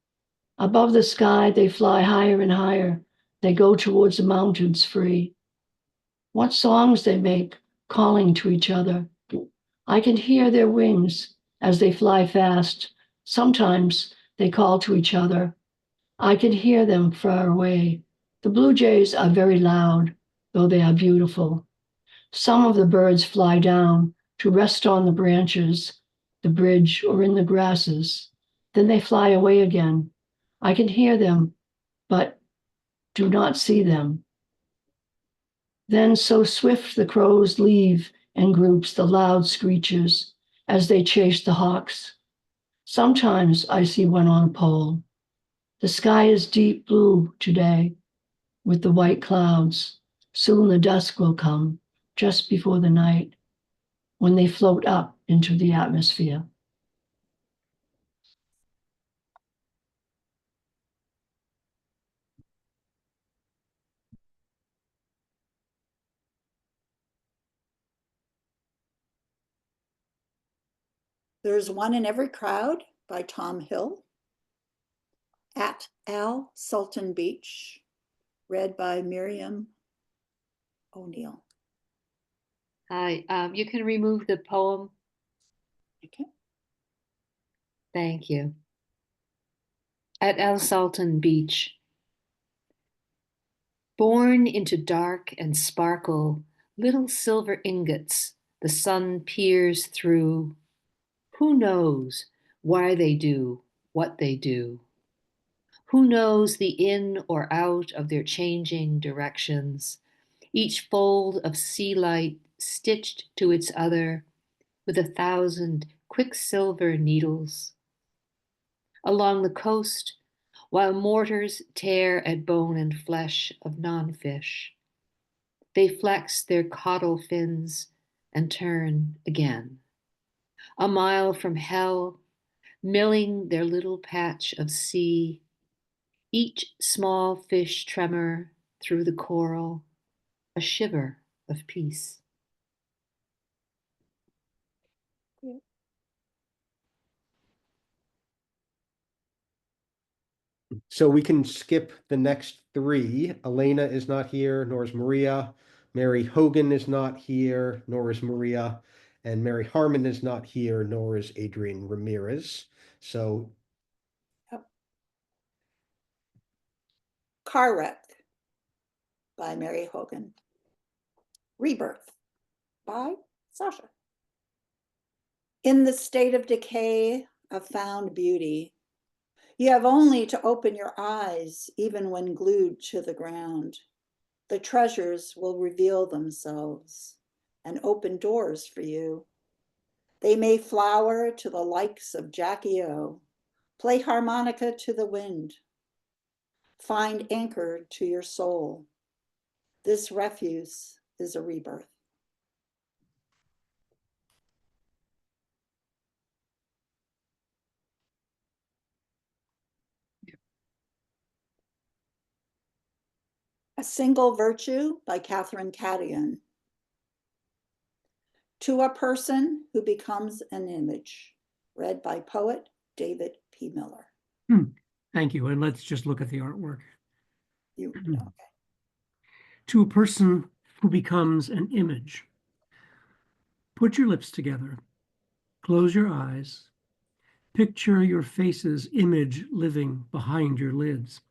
S14: Above the sky, they fly higher and higher. They go towards the mountains free. What songs they make, calling to each other. I can hear their wings as they fly fast. Sometimes they call to each other. I can hear them far away. The blue jays are very loud, though they are beautiful. Some of the birds fly down to rest on the branches, the bridge, or in the grasses. Then they fly away again. I can hear them, but do not see them. Then so swift the crows leave in groups the loud screeches as they chase the hawks. Sometimes I see one on a pole. The sky is deep blue today with the white clouds. Soon the dusk will come, just before the night, when they float up into the atmosphere.
S3: There's One in Every Crowd by Tom Hill. At Al Sultan Beach, read by Miriam O'Neill.
S17: Hi, you can remove the poem.
S3: Okay.
S17: Thank you. At Al Sultan Beach. Born into dark and sparkle, little silver ingots, the sun peers through. Who knows why they do what they do? Who knows the in or out of their changing directions, each fold of sea light stitched to its other with 1,000 quicksilver needles? Along the coast, while mortars tear at bone and flesh of non-fish, they flex their caudal fins and turn again. A mile from hell, milling their little patch of sea, each small fish tremor through the coral, a shiver of peace.
S2: So we can skip the next three. Elena is not here, nor is Maria. Mary Hogan is not here, nor is Maria. And Mary Harmon is not here, nor is Adrian Ramirez. So
S3: Car Wreck by Mary Hogan. Rebirth by Sasha. In the state of decay of found beauty, you have only to open your eyes, even when glued to the ground. The treasures will reveal themselves and open doors for you. They may flower to the likes of Jackie O, play harmonica to the wind, find anchor to your soul. This refuse is a rebirth. A Single Virtue by Catherine Cadian. To a Person Who Becomes an Image, read by poet David P. Miller.
S13: Thank you. And let's just look at the artwork.
S3: Okay.
S13: To a person who becomes an image. Put your lips together. Close your eyes. Picture your face's image living behind your lids.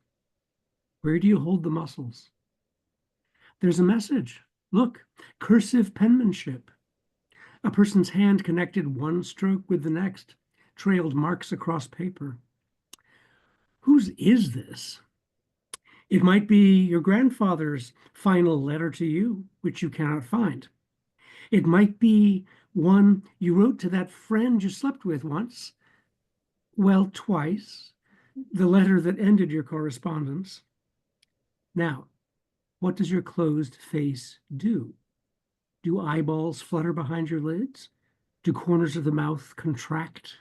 S13: Where do you hold the muscles? There's a message. Look, cursive penmanship. A person's hand connected one stroke with the next, trailed marks across paper. Whose is this? It might be your grandfather's final letter to you, which you cannot find. It might be one you wrote to that friend you slept with once, well, twice, the letter that ended your correspondence. Now, what does your closed face do? Do eyeballs flutter behind your lids? Do corners of the mouth contract?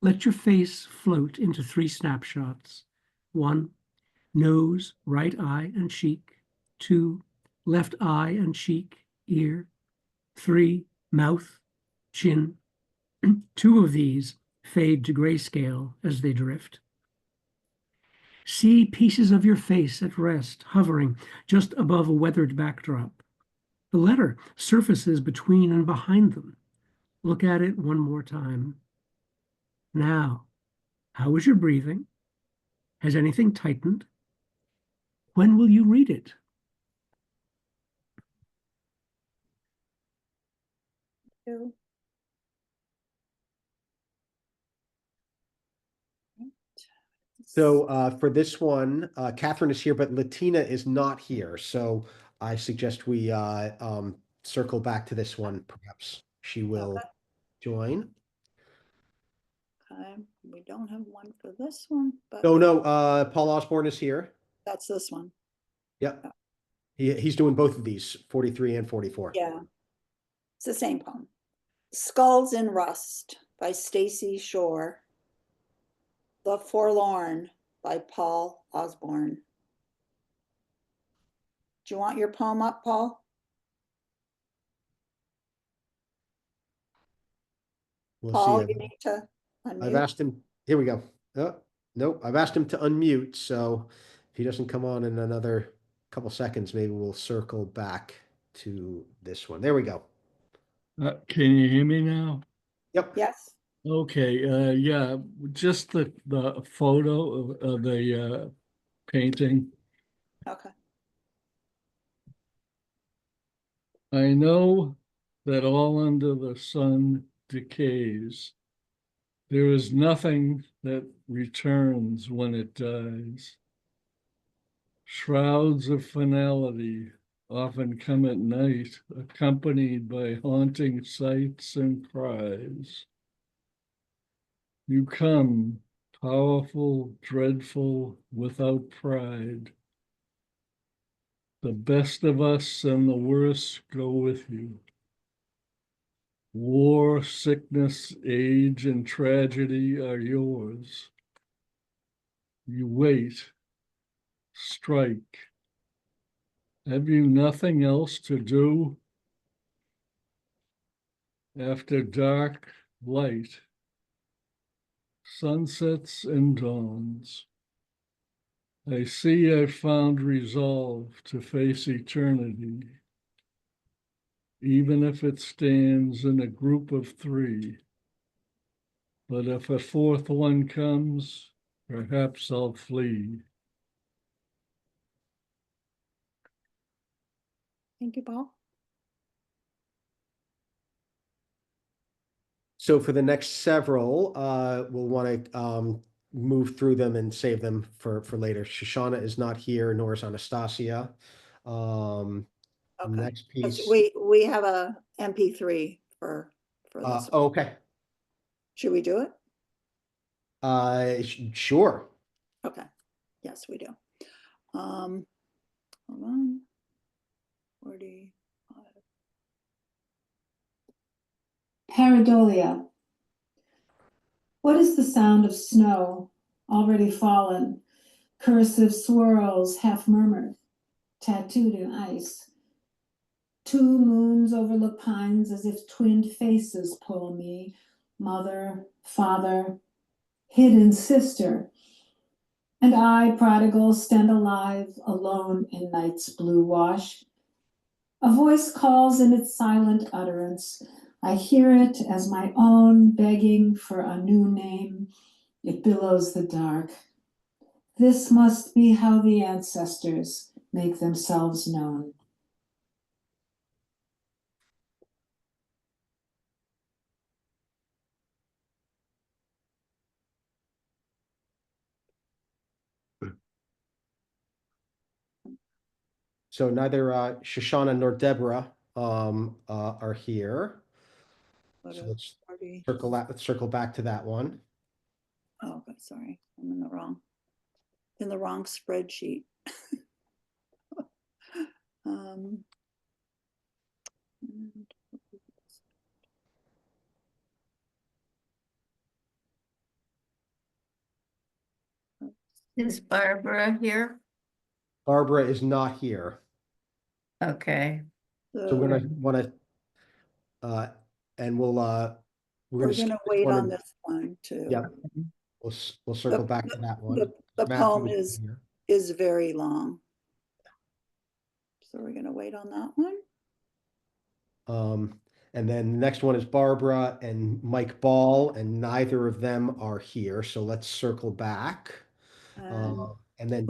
S13: Let your face float into 3 snapshots. 1, nose, right eye and cheek. 2, left eye and cheek, ear. 3, mouth, chin. 2 of these fade to grayscale as they drift. See pieces of your face at rest, hovering just above a weathered backdrop. The letter surfaces between and behind them. Look at it one more time. Now, how is your breathing? Has anything tightened? When will you read it?
S2: So for this one, Catherine is here, but Latina is not here. So I suggest we circle back to this one. Perhaps she will join.
S3: We don't have one for this one, but
S2: No, Paul Osborne is here.
S3: that's this one.
S2: Yep. He's doing both of these, 43 and 44.
S3: Yeah, it's the same poem. Skulls in Rust by Stacy Shore. The Forlorn by Paul Osborne. Do you want your poem up, Paul?
S2: We'll
S3: Paul,
S2: see.
S3: you need to unmute.
S2: I've asked him. Here we go. Nope. I've asked him to unmute. So if he doesn't come on in another couple seconds, maybe we'll circle back to this one. There we go.
S18: Can you hear me now?
S2: Yep.
S3: Yes.
S18: Okay. Yeah. Just the photo of the painting.
S3: Okay.
S18: I know that all under the sun decays. There is nothing that returns when it dies. Shrouds of finality often come at night, accompanied by haunting sights and cries. You come, powerful, dreadful, without pride. The best of us and the worst go with you. War, sickness, age, and tragedy are yours. You wait, strike. Have you nothing else to do? After dark, light. sunsets and dawns. I see I've found resolve to face eternity, even if it stands in a group of three. But if a fourth one comes, perhaps I'll flee.
S3: Thank you, Paul.
S2: So for the next several, we'll want to move through them and save them for later. Shoshana is not here, nor is Anastasia.
S3: Okay.
S2: Next piece.
S3: We have a MP3 for this.
S2: Okay.
S3: Should we do it?
S2: Sure.
S3: Okay. Yes, we do. Hold on. 45.
S19: Pareidolia. What is the sound of snow already fallen, cursive swirls half murmured, tattooed in ice? 2 moons overlook pines as if twinned faces pull me, mother, father, hidden sister. And I, prodigal, stand alive, alone in night's blue wash. A voice calls in its silent utterance. I hear it as my own begging for a new name. It billows the dark. This must be how the ancestors make themselves known.
S2: So neither Shoshana nor Deborah are here. So let's circle back to that one.
S3: Oh, okay, sorry, I'm in the wrong spreadsheet. And
S1: Is Barbara here?
S2: Barbara is not here.
S1: Okay.
S2: So we're gonna want to, and we're
S3: gonna wait on this one too.
S2: Yeah, we'll circle back to that one.
S3: The
S2: Matthew
S3: poem
S2: is here.
S3: is very long. So we're gonna wait on that one.
S2: And then the next one is Barbara and Mike Ball, and neither of them are here. So let's circle back. And then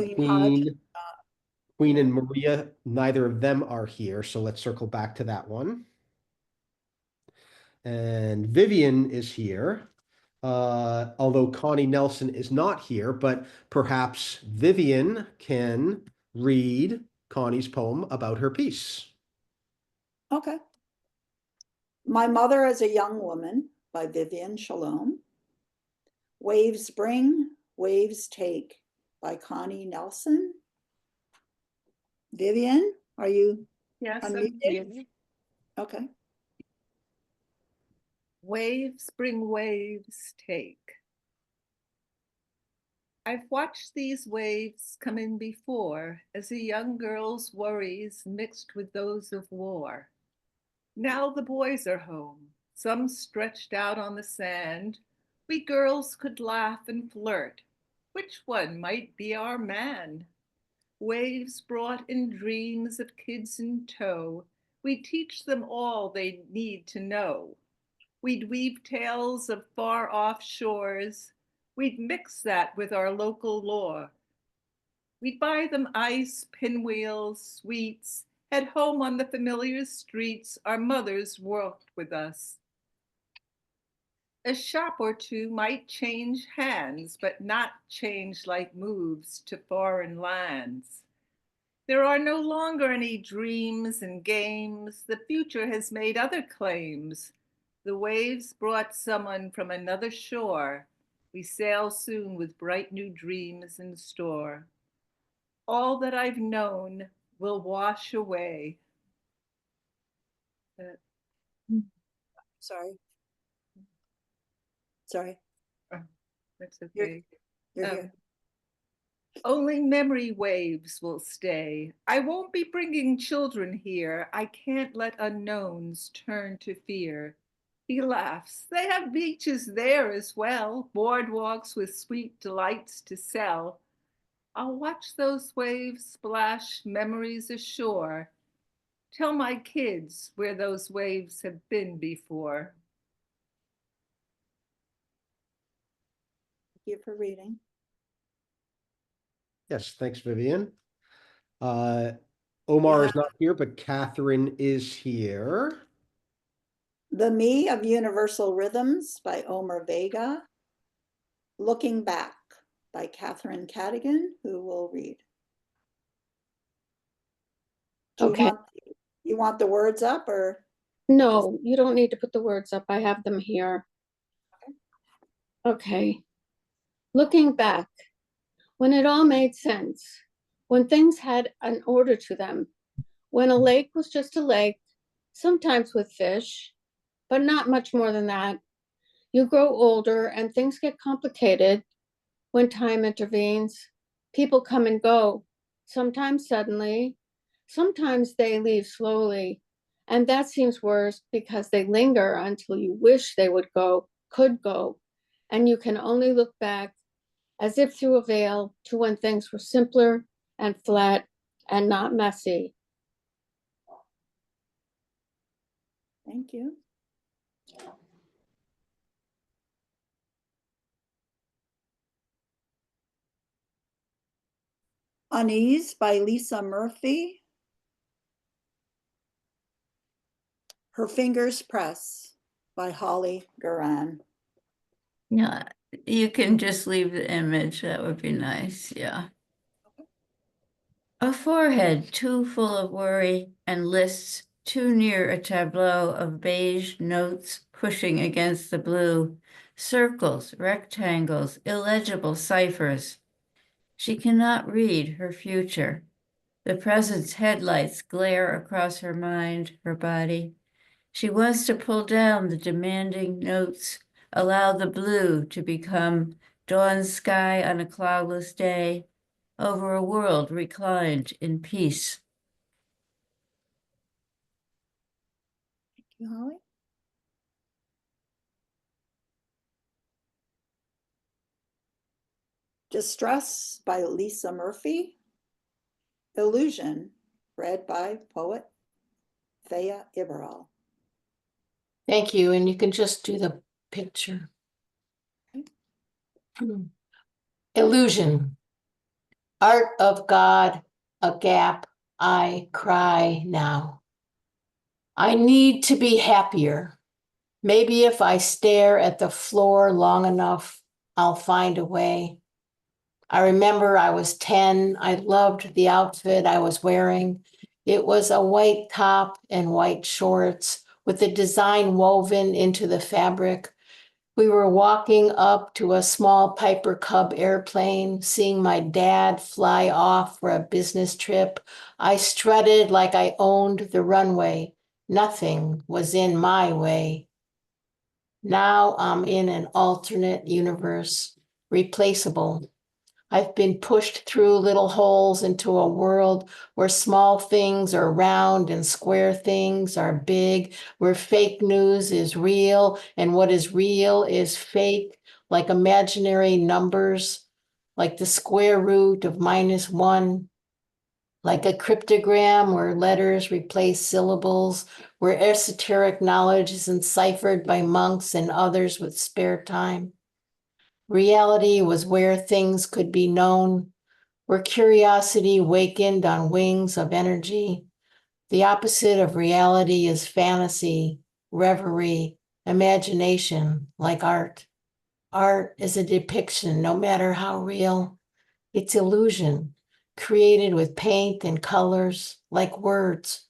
S2: Queen and Maria, neither of them are here. So let's circle back to that one. And Vivian is here. Although Connie Nelson is not here, but perhaps Vivian can read Connie's poem about her piece.
S3: Okay. My Mother as a Young Woman by Vivian Shalom. Waves Bring, Waves Take by Connie Nelson. Vivian, are you?
S16: Yes, I'm
S3: unmuted?
S16: here.
S3: Okay.
S16: Waves bring, waves take. I've watched these waves come in before as a young girl's worries mixed with those of war. Now the boys are home, some stretched out on the sand. We girls could laugh and flirt. Which one might be our man? Waves brought in dreams of kids in tow. We teach them all they need to know. We'd weave tales of far off shores. We'd mix that with our local lore. We'd buy them ice, pinwheels, sweets, head home on the familiar streets our mothers walked with us. A shop or two might change hands, but not change like moves to foreign lands. There are no longer any dreams and games. The future has made other claims. The waves brought someone from another shore. We sail soon with bright new dreams in store. All that I've known will wash away.
S3: Sorry. Sorry.
S16: That's okay.
S3: You're here.
S16: Only memory waves will stay. I won't be bringing children here. I can't let unknowns turn to fear. He laughs. They have beaches there as well, boardwalks with sweet delights to sell. I'll watch those waves splash memories ashore. Tell my kids where those waves have been before.
S3: Thank you for reading.
S2: Yes, thanks, Vivian. Omar is not here, but Catherine is here.
S3: The Me of Universal Rhythms by Omar Vega. Looking Back by Catherine Cadigan, who will read.
S12: Okay.
S3: You want the words up or?
S12: No, you don't need to put the words up. I have them here. Okay. Looking back, when it all made sense, when things had an order to them, when a lake was just a lake, sometimes with fish, but not much more than that. You grow older and things get complicated when time intervenes. People come and go, sometimes suddenly, sometimes they leave slowly. And that seems worse because they linger until you wish they would go, could go. And you can only look back as if through a veil to when things were simpler and flat and not messy.
S3: Thank you. Unease by Lisa Murphy. Her Fingers Press by Holly Garan.
S1: Yeah, you can just leave the image. That would be nice. Yeah. A forehead too full of worry and lists too near a tableau of beige notes pushing against the blue, circles, rectangles, illegible ciphers. She cannot read her future. The present's headlights glare across her mind, her body. She wants to pull down the demanding notes, allow the blue to become dawn sky on a cloudless day, over a world reclined in peace.
S3: Thank you, Holly. Distress by Lisa Murphy. Illusion, read by poet Thea Iberal.
S8: Thank you. And you can just do the picture. Illusion. Art of God, a gap, I cry now. I need to be happier. Maybe if I stare at the floor long enough, I'll find a way. I remember I was 10. I loved the outfit I was wearing. It was a white top and white shorts with the design woven into the fabric. We were walking up to a small Piper Cub airplane, seeing my dad fly off for a business trip. I strutted like I owned the runway. Nothing was in my way. Now I'm in an alternate universe, replaceable. I've been pushed through little holes into a world where small things are round and square things are big, where fake news is real and what is real is fake, like imaginary numbers, like the square root of -1, like a cryptogram where letters replace syllables, where esoteric knowledge is enciphered by monks and others with spare time. Reality was where things could be known, where curiosity wakened on wings of energy. The opposite of reality is fantasy, reverie, imagination, like art. Art is a depiction, no matter how real. It's illusion, created with paint and colors, like words.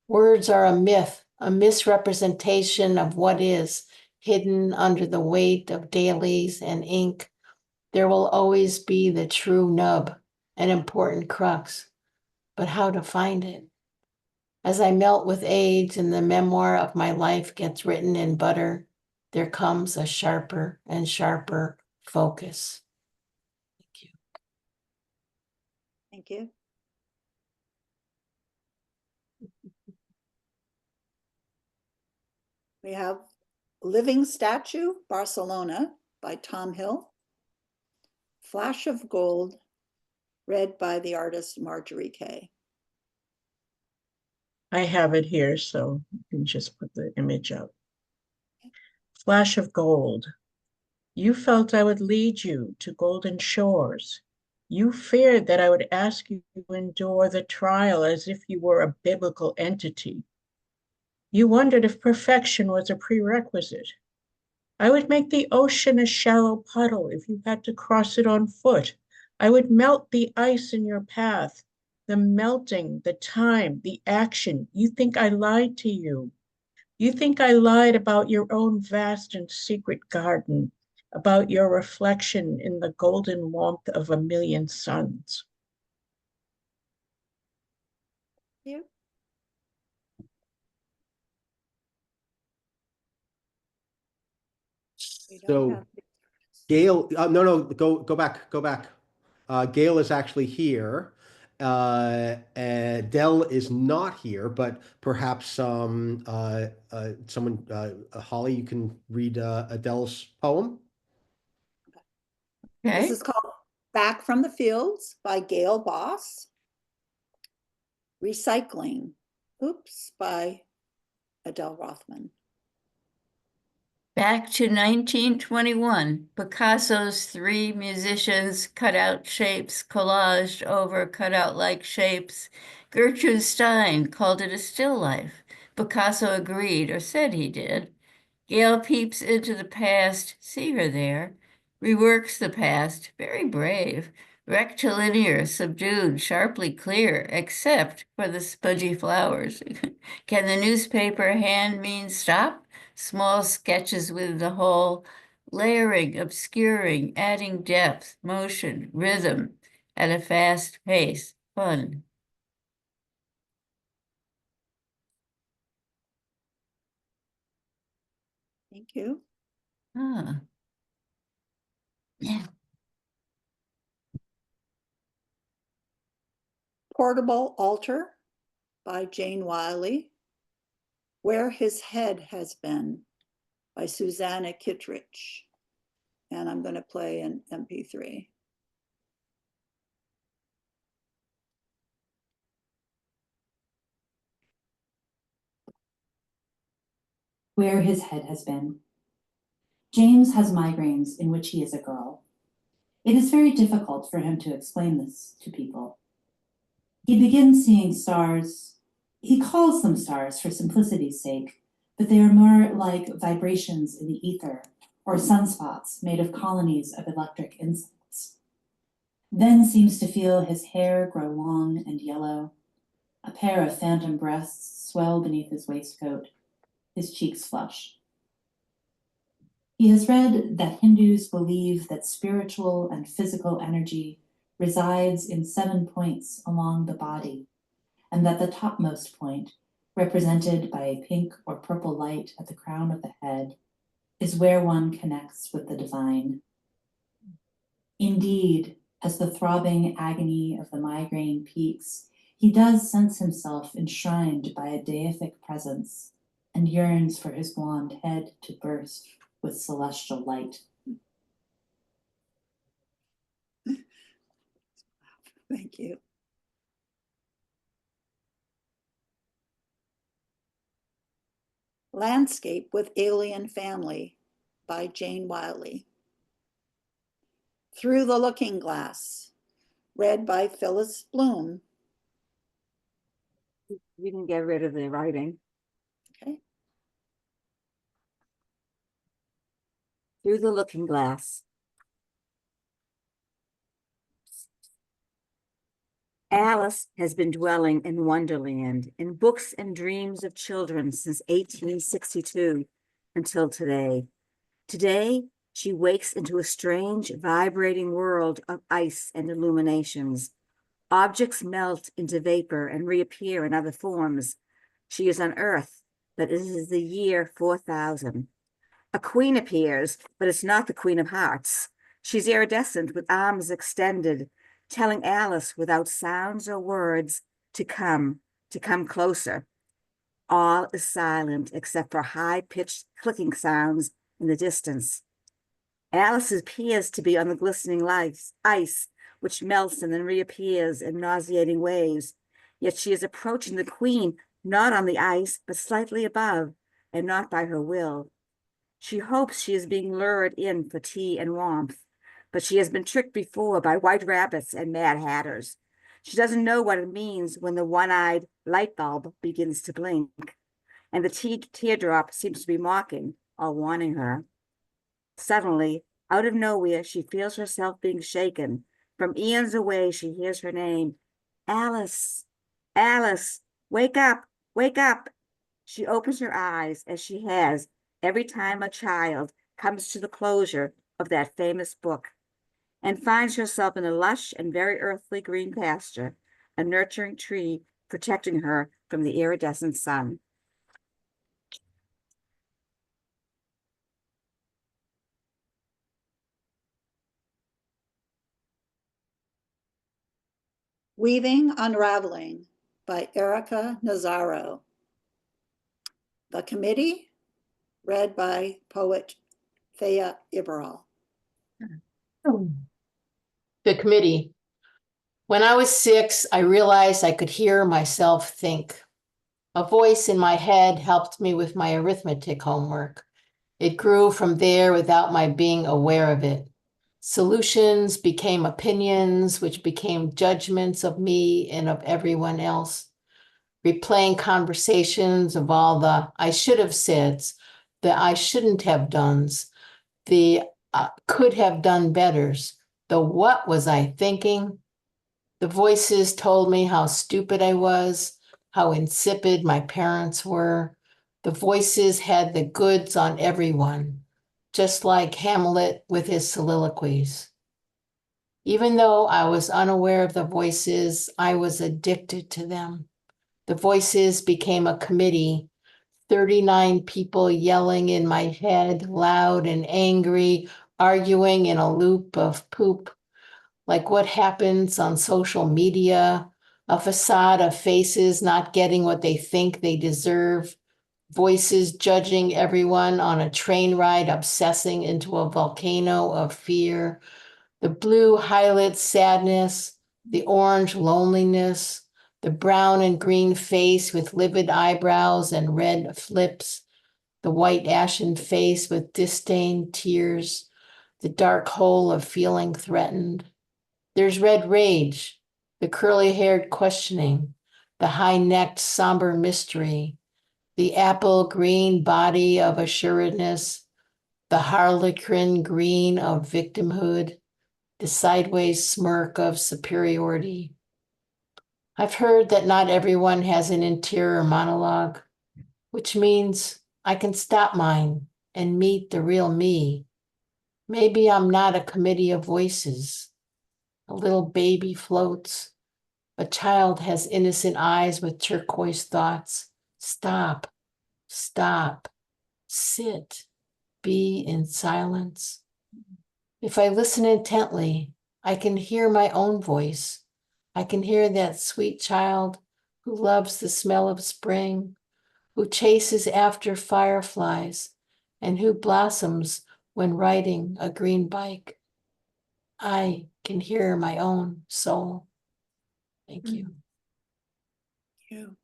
S8: Words are a myth, a misrepresentation of what is, hidden under the weight of dailies and ink. There will always be the true nub, an important crux, but how to find it? As I melt with age and the memoir of my life gets written in butter, there comes a sharper and sharper focus. Thank you.
S3: Thank you. We have Living Statue, Barcelona, by Tom Hill. Flash of Gold, read by the artist Marjorie Kay.
S20: I have it here, so you can just put the image up. Flash of gold. You felt I would lead you to golden shores. You feared that I would ask you to endure the trial as if you were a biblical entity. You wondered if perfection was a prerequisite. I would make the ocean a shallow puddle if you had to cross it on foot. I would melt the ice in your path. The melting, the time, the action. You think I lied to you. You think I lied about your own vast and secret garden, about your reflection in the golden warmth of a million suns.
S3: You.
S2: So Gail, no, go back. Gail is actually here. Dell is not here, but perhaps someone, Holly, you can read Adele's poem.
S3: Okay. This is called Back from the Fields by Gail Boss. Recycling, oops, by Adele Rothman.
S1: Back to 1921, Picasso's three musicians cut out shapes, collaged over cutout-like shapes. Gertrude Stein called it a still life. Picasso agreed, or said he did. Gail peeps into the past, see her there, reworks the past, very brave, rectilinear, subdued, sharply clear, except for the smudgy flowers. Can the newspaper hand mean stop? Small sketches with the whole, layering, obscuring, adding depth, motion, rhythm at a fast pace, fun.
S3: Thank you.
S1: Ah. Yeah.
S3: Portable Altar by Jane Wiley. Where His Head Has Been by Susanna Kittredge. And I'm going to play an MP3.
S21: Where His Head Has Been. James has migraines in which he is a girl. It is very difficult for him to explain this to people. He begins seeing stars. He calls them stars for simplicity's sake, but they are more like vibrations in the ether or sunspots made of colonies of electric insects. Then seems to feel his hair grow long and yellow. A pair of phantom breasts swell beneath his waistcoat. His cheeks flush. He has read that Hindus believe that spiritual and physical energy resides in 7 points along the body, and that the topmost point, represented by a pink or purple light at the crown of the head, is where one connects with the divine. Indeed, as the throbbing agony of the migraine peaks, he does sense himself enshrined by a deific presence and yearns for his blonde head to burst with celestial light.
S3: Thank you. Landscape with Alien Family by Jane Wiley. Through the Looking Glass, read by Phyllis Bloom.
S22: You can get rid of the writing.
S3: Okay.
S22: Through the Looking Glass. Alice has been dwelling in Wonderland, in books and dreams of children since 1862 until today. Today, she wakes into a strange, vibrating world of ice and illuminations. Objects melt into vapor and reappear in other forms. She is on Earth, but it is the year 4000. A queen appears, but it's not the Queen of Hearts. She's iridescent with arms extended, telling Alice without sounds or words to come closer. All is silent except for high-pitched clicking sounds in the distance. Alice appears to be on the glistening ice, which melts and then reappears in nauseating waves. Yet she is approaching the queen, not on the ice, but slightly above, and not by her will. She hopes she is being lured in for tea and warmth, but she has been tricked before by white rabbits and mad hatters. She doesn't know what it means when the one-eyed light bulb begins to blink, and the teardrop seems to be mocking or warning her. Suddenly, out of nowhere, she feels herself being shaken. From eons away, she hears her name. Alice, Alice, wake up, wake up. She opens her eyes as she has every time a child comes to the closure of that famous book, and finds herself in a lush and very earthly green pasture, a nurturing tree protecting her from the iridescent sun.
S3: Weaving Unraveling by Erica Nazaro. The Committee, read by poet Thea Iberal.
S8: The Committee. When I was 6, I realized I could hear myself think. A voice in my head helped me with my arithmetic homework. It grew from there without my being aware of it. Solutions became opinions, which became judgments of me and of everyone else. Replaying conversations of all the I should have said's, the I shouldn't have done's, the could have done betters, the what was I thinking? The voices told me how stupid I was, how insipid my parents were. The voices had the goods on everyone, just like Hamlet with his soliloquies. Even though I was unaware of the voices, I was addicted to them. The voices became a committee, 39 people yelling in my head, loud and angry, arguing in a loop of poop, like what happens on social media, a facade of faces not getting what they think they deserve, voices judging everyone on a train ride, obsessing into a volcano of fear, the blue highlight sadness, the orange loneliness, the brown and green face with livid eyebrows and red lips, the white ashen face with disdain tears, the dark hole of feeling threatened. There's red rage, the curly-haired questioning, the high-necked somber mystery, the apple green body of assuredness, the harlequin green of victimhood, the sideways smirk of superiority. I've heard that not everyone has an interior monologue, which means I can stop mine and meet the real me. Maybe I'm not a committee of voices. A little baby floats. A child has innocent eyes with turquoise thoughts. Stop, stop, sit, be in silence. If I listen intently, I can hear my own voice. I can hear that sweet child who loves the smell of spring, who chases after fireflies, and who blossoms when riding a green bike. I can hear my own soul. Thank you.
S3: Thank you.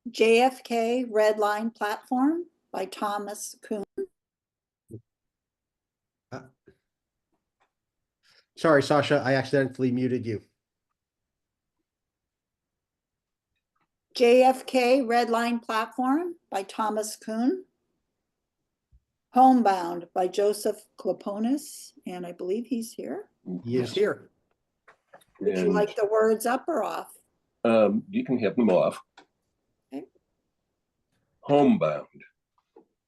S3: JFK Red Line Platform by Thomas Kuhn.
S2: Sorry, Sasha, I accidentally muted you.
S3: JFK Red Line Platform by Thomas Kuhn. Homebound by Joseph Kloponis, and I believe he's here.
S2: He is here.
S3: Would you like the words up or off?
S6: You can have them off.
S3: Okay.
S6: Homebound.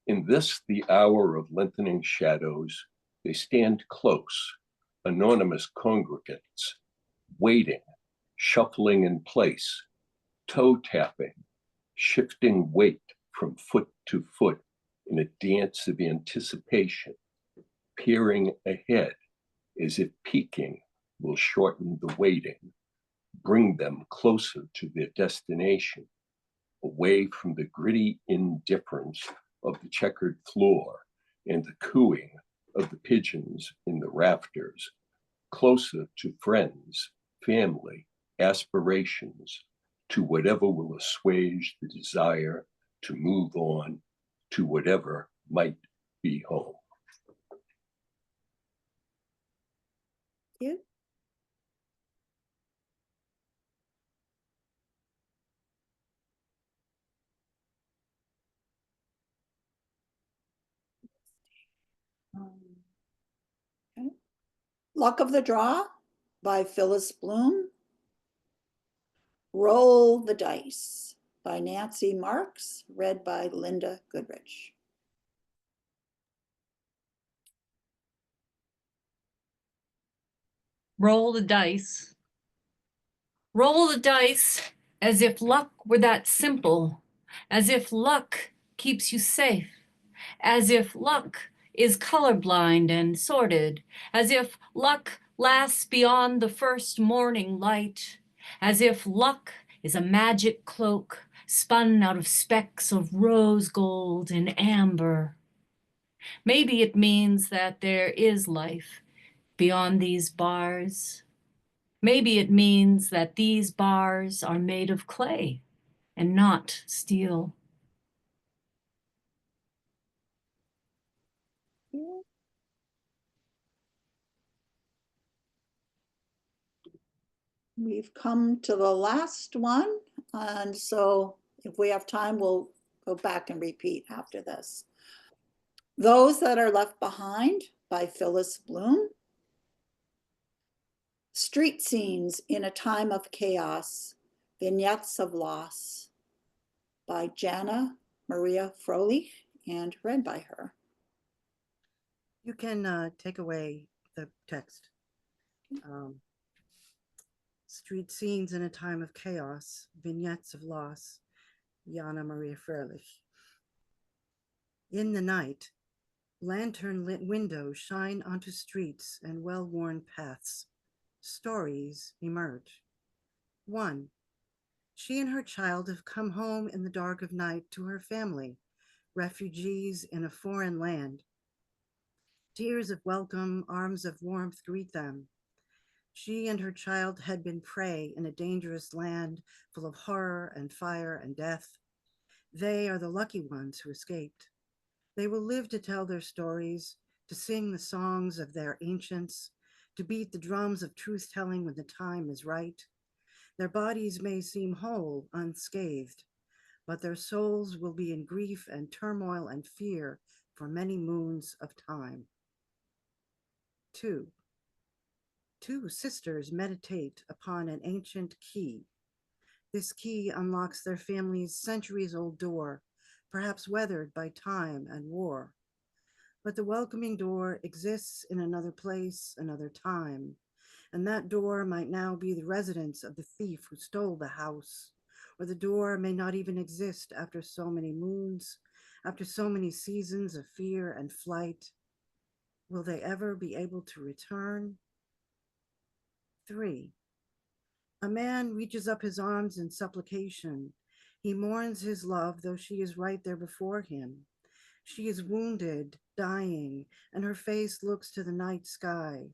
S6: In this, the hour of lengthening shadows, they stand close, anonymous congregants, waiting, shuffling in place, toe tapping, shifting weight from foot to foot in a dance of anticipation, peering ahead as if peeking will shorten the waiting, bring them closer to their destination, away from the gritty indifference of the checkered floor and the cooing of the pigeons in the rafters, closer to friends, family, aspirations, to whatever will assuage the desire to move on to whatever might be home.
S3: You? Okay. Luck of the Draw by Phyllis Bloom. Roll the Dice by Nancy Marks, read by Linda Goodrich.
S5: Roll the dice. Roll the dice as if luck were that simple, as if luck keeps you safe, as if luck is colorblind and sorted, as if luck lasts beyond the first morning light, as if luck is a magic cloak spun out of specks of rose gold and amber. Maybe it means that there is life beyond these bars. Maybe it means that these bars are made of clay and not steel.
S3: We've come to the last one, and so if we have time, we'll go back and repeat after this. Those That Are Left Behind by Phyllis Bloom. Street Scenes in a Time of Chaos, Vignettes of Loss by Jana Maria Froelich and read by her.
S7: You can take away the text. Street Scenes in a Time of Chaos, Vignettes of Loss, Jana Maria Froelich. In the night, lantern-lit windows shine onto streets and well-worn paths. Stories emerge. 1. She and her child have come home in the dark of night to her family, refugees in a foreign land. Tears of welcome, arms of warmth greet them. She and her child had been prey in a dangerous land full of horror and fire and death. They are the lucky ones who escaped. They will live to tell their stories, to sing the songs of their ancients, to beat the drums of truth-telling when the time is right. Their bodies may seem whole, unscathed, but their souls will be in grief and turmoil and fear for many moons of time. 2. Two sisters meditate upon an ancient key. This key unlocks their family's centuries-old door, perhaps weathered by time and war. But the welcoming door exists in another place, another time, and that door might now be the residence of the thief who stole the house, or the door may not even exist after so many moons, after so many seasons of fear and flight. Will they ever be able to return? 3. A man reaches up his arms in supplication. He mourns his love, though she is right there before him. She is wounded, dying, and her face looks to the night sky.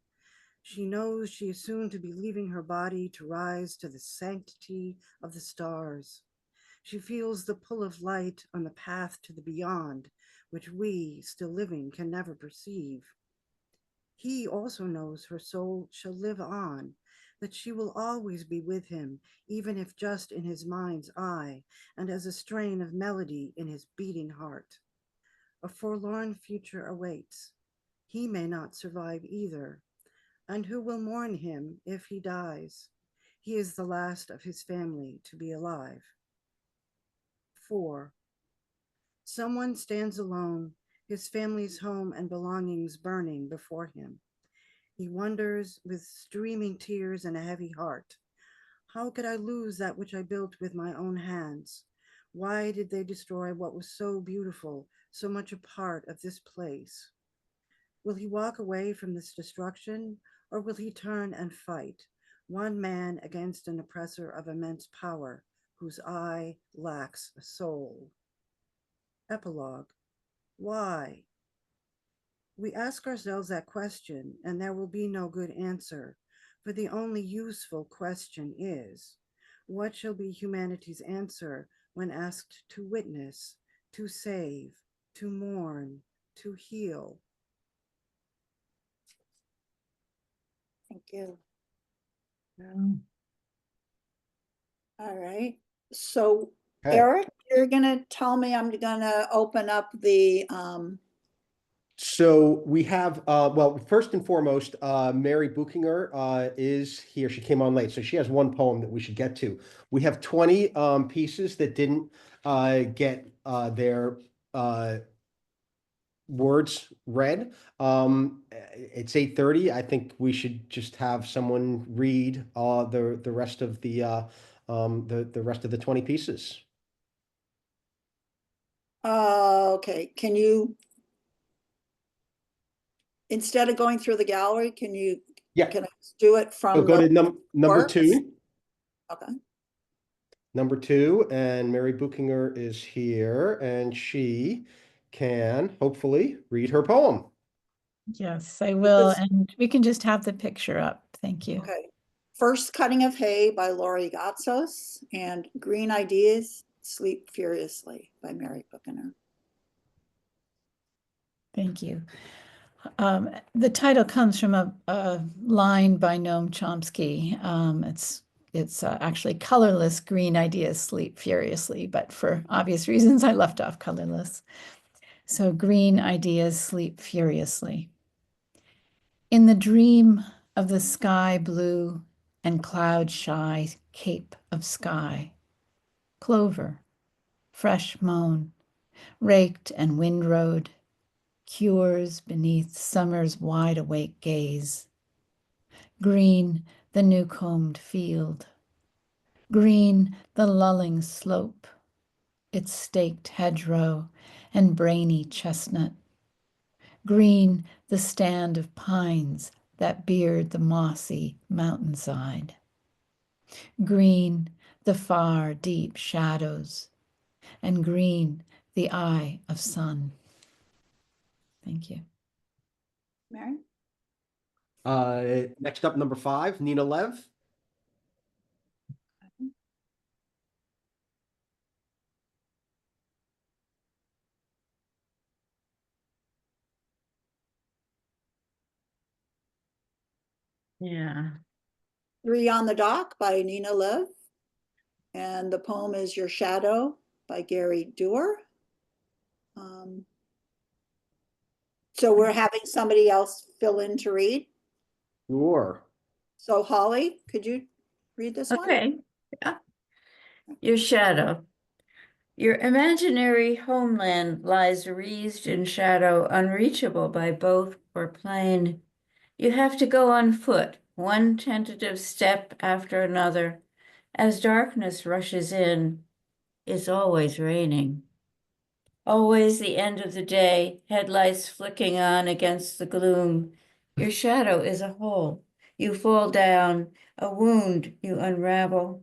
S7: She knows she is soon to be leaving her body to rise to the sanctity of the stars. She feels the pull of light on the path to the beyond, which we, still living, can never perceive. He also knows her soul shall live on, that she will always be with him, even if just in his mind's eye, and as a strain of melody in his beating heart. A forlorn future awaits. He may not survive either. And who will mourn him if he dies? He is the last of his family to be alive. 4. Someone stands alone, his family's home and belongings burning before him. He wonders with streaming tears and a heavy heart, how could I lose that which I built with my own hands? Why did they destroy what was so beautiful, so much a part of this place? Will he walk away from this destruction, or will he turn and fight, one man against an oppressor of immense power, whose eye lacks a soul? Epilogue. Why? We ask ourselves that question, and there will be no good answer, for the only useful question is, what shall be humanity's answer when asked to witness, to save, to mourn, to heal?
S3: Thank you. All right. So
S2: Okay.
S3: Eric, you're gonna tell me, I'm gonna open up the
S2: So we have, well, first and foremost, Mary Buchinger is here. She came on late, so she has one poem that we should get to. We have 20 pieces that didn't get their words read. It's 8:30. I think we should just have someone read the rest of the rest of the 20 pieces.
S3: okay, can you, instead of going through the gallery, can you,
S2: Yeah.
S3: can I do it
S2: So
S3: from
S2: go
S3: the
S2: to number
S3: works?
S2: 2.
S3: Okay.
S2: Number 2, and Mary Buchinger is here, and she can hopefully read her poem.
S9: Yes, I will. And we can just have the picture up. Thank you.
S3: Okay. First Cutting of Hay by Laureate, and Green Ideas, Sleep Furiously by Mary Buchinger.
S9: Thank you. The title comes from a line by Noam Chomsky. It's actually colorless green ideas sleep furiously, but for obvious reasons, I left off colorless. So green ideas sleep furiously. In the dream of the sky blue and cloud shy cape of sky, clover, fresh mown, raked and windrowed, cures beneath summer's wide awake gaze. Green the new combed field, green the lulling slope, its staked hedgerow and brainy chestnut, green the stand of pines that beard the mossy mountainside, green the far deep shadows, and green the eye of sun. Thank you.
S3: Mary?
S2: Next up, number 5, Nina Lev.
S9: Yeah.
S3: Three on the Dock by Nina Lev. And the poem is Your Shadow by Gary Dewar. So we're having somebody else fill in to read.
S2: Sure.
S3: So Holly, could you read this one?
S1: Okay. Yeah. Your shadow. Your imaginary homeland lies wreathed in shadow, unreachable by boat or plane. You have to go on foot, one tentative step after another. As darkness rushes in, it's always raining. Always the end of the day, headlights flicking on against the gloom. Your shadow is a hole. You fall down, a wound you unravel.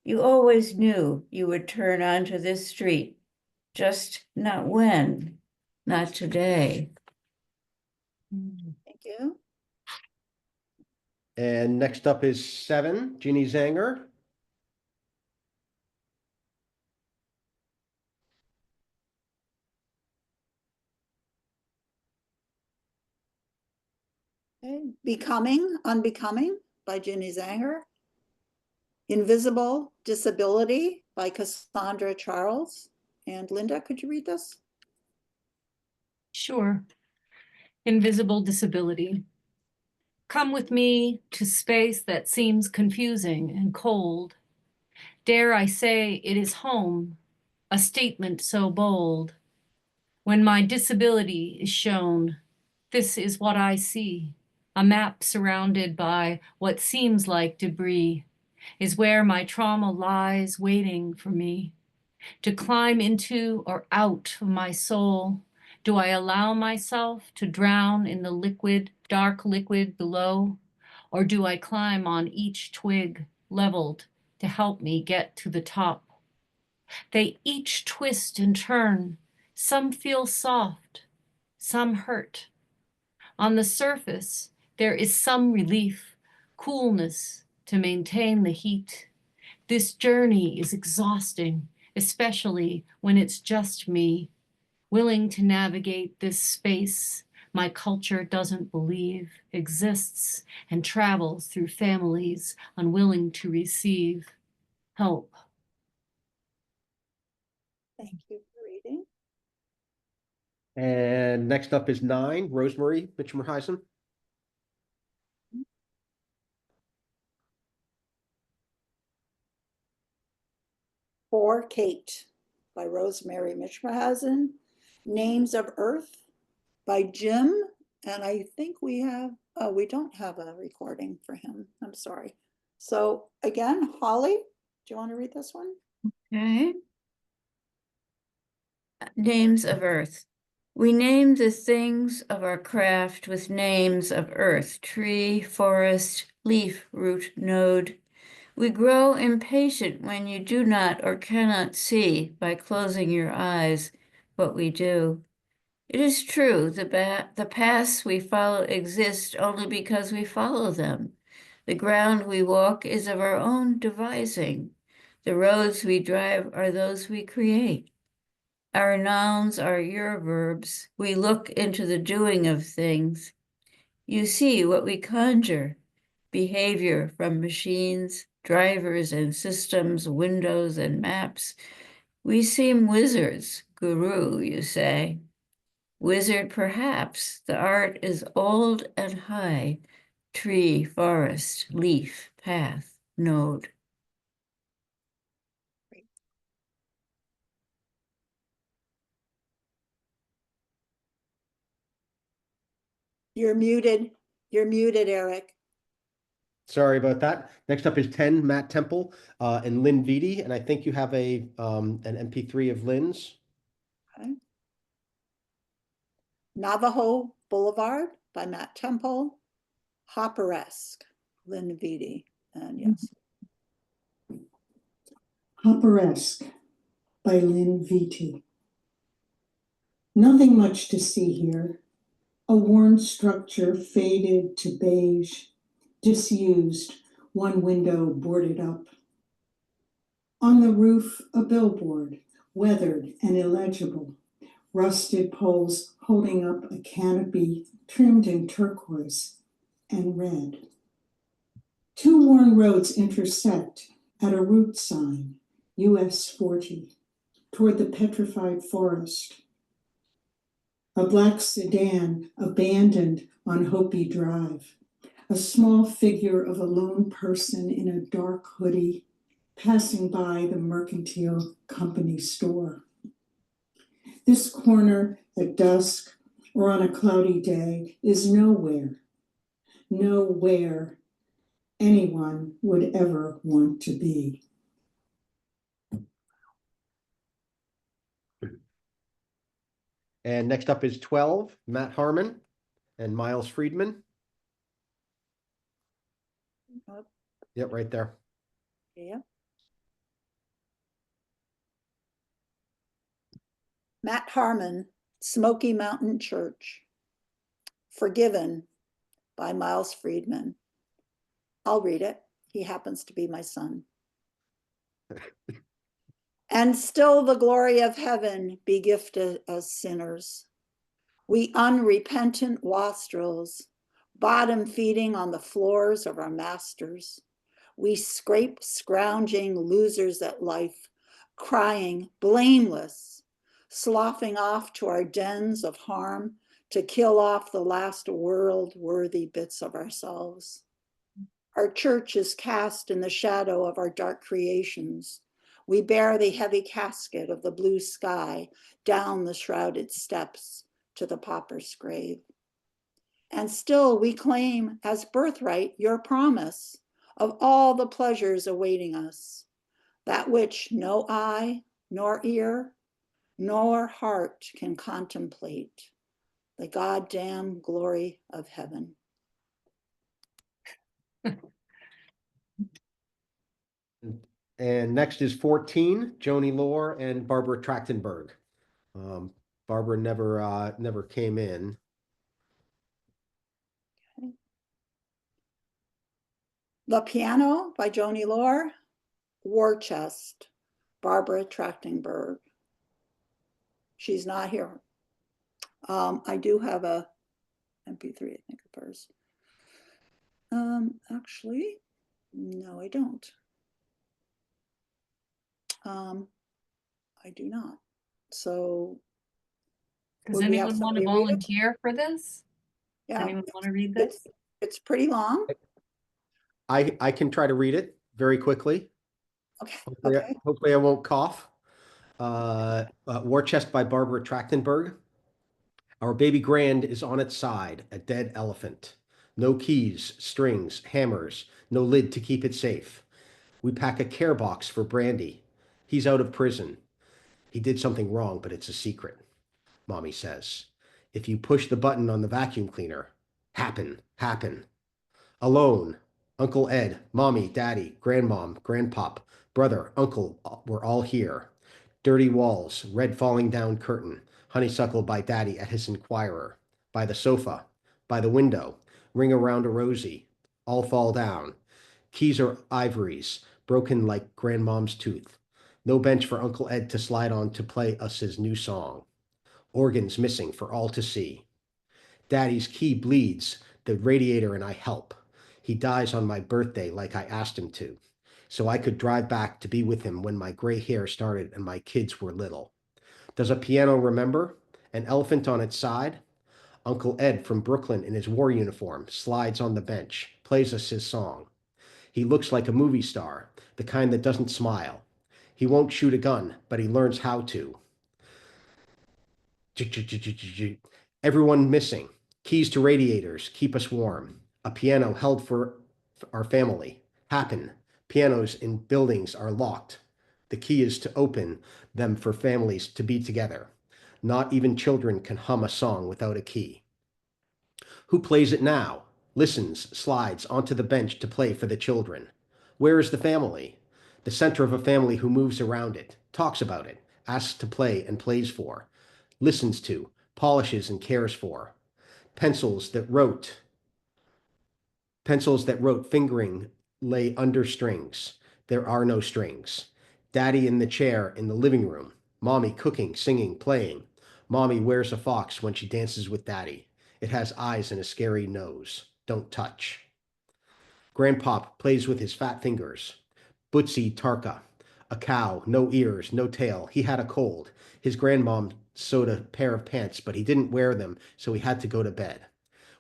S1: You always knew you would turn onto this street, just not when, not today.
S3: Thank you.
S2: And next up is 7, Ginny Zanger.
S3: Okay. Becoming, Unbecoming by Ginny Zanger. Invisible Disability by Cassandra Charles. And Linda, could you read this?
S5: Sure. Invisible disability. Come with me to space that seems confusing and cold. Dare I say it is home, a statement so bold. When my disability is shown, this is what I see. A map surrounded by what seems like debris is where my trauma lies waiting for me to climb into or out of my soul, Do I allow myself to drown in the liquid, dark liquid below? Or do I climb on each twig leveled to help me get to the top? They each twist and turn. Some feel soft, some hurt. On the surface, there is some relief, coolness to maintain the heat. This journey is exhausting, especially when it's just me, willing to navigate this space my culture doesn't believe exists and travels through families unwilling to receive help.
S3: Thank you for reading.
S2: And next up is 9, Rosemary Mitchmerheisen.
S3: For Kate by Rosemary Mitchmerhausen. Names of Earth by Jim. And I think we don't have a recording for him. I'm sorry. So again, Holly, do you want to read this one?
S1: Okay. Names of Earth. We name the things of our craft with names of earth, tree, forest, leaf, root, node. We grow impatient when you do not or cannot see by closing your eyes what we do. It is true, the paths we follow exist only because we follow them. The ground we walk is of our own devising. The roads we drive are those we create. Our nouns are your verbs. We look into the doing of things. You see what we conjure, behavior from machines, drivers and systems, windows and maps. We seem wizards, guru, you say. Wizard, perhaps. The art is old and high. Tree, forest, leaf, path, node.
S3: You're muted. You're muted, Eric.
S2: Sorry about that. Next up is 10, Matt Temple and Lynn Vitti. And I think you have an MP3 of Lynn's.
S3: Okay. Navajo Boulevard by Matt Temple. Hopperesque, Lynn Vitti. And yes.
S19: Hopperesque by Lynn Vitti. Nothing much to see here. A worn structure faded to beige, disused, one window boarded up. On the roof, a billboard, weathered and illegible, rusted poles holding up a canopy trimmed in turquoise and red. 2 worn roads intersect at a route sign, US 40, toward the petrified forest. A black sedan abandoned on Hopi Drive. A small figure of a lone person in a dark hoodie passing by the mercantile company store. This corner at dusk or on a cloudy day is nowhere anyone would ever want to be.
S2: And next up is 12, Matt Harmon and Miles Friedman. Yep, right there.
S3: Yeah. Matt Harmon, Smoky Mountain Church. Forgiven by Miles Friedman. I'll read it. He happens to be my son. And still the glory of heaven be gifted us sinners. We unrepentant wastrels, bottom feeding on the floors of our masters. We scraped, scrounging losers at life, crying, blameless, sloughing off to our dens of harm to kill off the last world-worthy bits of ourselves. Our church is cast in the shadow of our dark creations. We bear the heavy casket of the blue sky down the shrouded steps to the pauper's grave. And still we claim as birthright your promise of all the pleasures awaiting us, that which no eye nor ear, nor heart can contemplate the goddamn glory of heaven.
S2: And next is 14, Joni Lore and Barbara Trachtenberg. Barbara never came in.
S3: Okay. The Piano by Joni Lore, War Chest, Barbara Trachtenberg. She's not here. I do have a MP3, I think, of hers. Actually, no, I don't. I do not. So
S5: Does
S3: would we have
S5: anyone want to
S3: somebody read it?
S5: volunteer for this? Does
S3: Yeah,
S5: anyone want to read this?
S3: it's pretty long.
S2: I can try to read it very quickly.
S3: Okay.
S2: Hopefully I won't cough. War Chest by Barbara Trachtenberg. Our baby grand is on its side, a dead elephant. No keys, strings, hammers, no lid to keep it safe. We pack a care box for Brandy. He's out of prison. He did something wrong, but it's a secret, Mommy says. If you push the button on the vacuum cleaner, happen. Alone, Uncle Ed, Mommy, Daddy, Grandmom, Grandpop, brother, uncle, we're all here. Dirty walls, red falling down curtain, honeysuckle by Daddy at his Inquirer, by the sofa, by the window, ring around a rosy, all fall down. Keys are ivories, broken like Grandmom's tooth. No bench for Uncle Ed to slide on to play us his new song. Organs missing for all to see. Daddy's key bleeds, the radiator and I help. He dies on my birthday like I asked him to, so I could drive back to be with him when my gray hair started and my kids were little. Does a piano remember? An elephant on its side? Uncle Ed from Brooklyn in his war uniform slides on the bench, plays us his song. He looks like a movie star, the kind that doesn't smile. He won't shoot a gun, but he learns how to. Everyone missing. Keys to radiators, keep us warm. A piano held for our family. Happen. Pianos in buildings are locked. The key is to open them for families to be together. Not even children can hum a song without a key. Who plays it now? Listens, slides onto the bench to play for the children. Where is the family? The center of a family who moves around it, talks about it, asks to play and plays for, listens to, polishes and cares for. Pencils that wrote fingering lay under strings. There are no strings. Daddy in the chair in the living room. Mommy cooking, singing, playing. Mommy wears a fox when she dances with Daddy. It has eyes and a scary nose. Don't touch. Grandpop plays with his fat fingers. Bootsy Tarka. A cow, no ears, no tail. He had a cold. His grandmom sewed a pair of pants, but he didn't wear them, so he had to go to bed.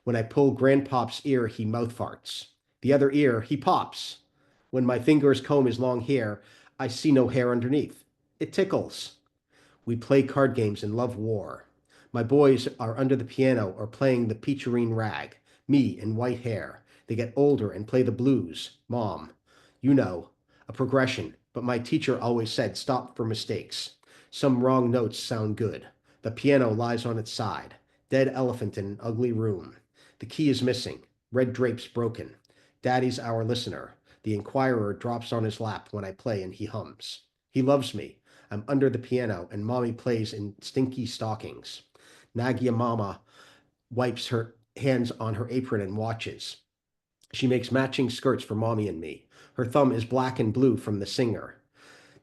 S2: When I pull Grandpop's ear, he mouth farts. The other ear, he pops. When my fingers comb his long hair, I see no hair underneath. It tickles. We play card games and love war. My boys are under the piano or playing the Peacherine Rag. Me in white hair. They get older and play the blues. Mom. You know, a progression, but my teacher always said stop for mistakes. Some wrong notes sound good. The piano lies on its side. Dead elephant in an ugly room. The key is missing. Red drapes broken. Daddy's our listener. The Inquirer drops on his lap when I play and he hums. He loves me. I'm under the piano and Mommy plays in stinky stockings. Nagia Mama wipes her hands on her apron and watches. She makes matching skirts for Mommy and me. Her thumb is black and blue from the singer.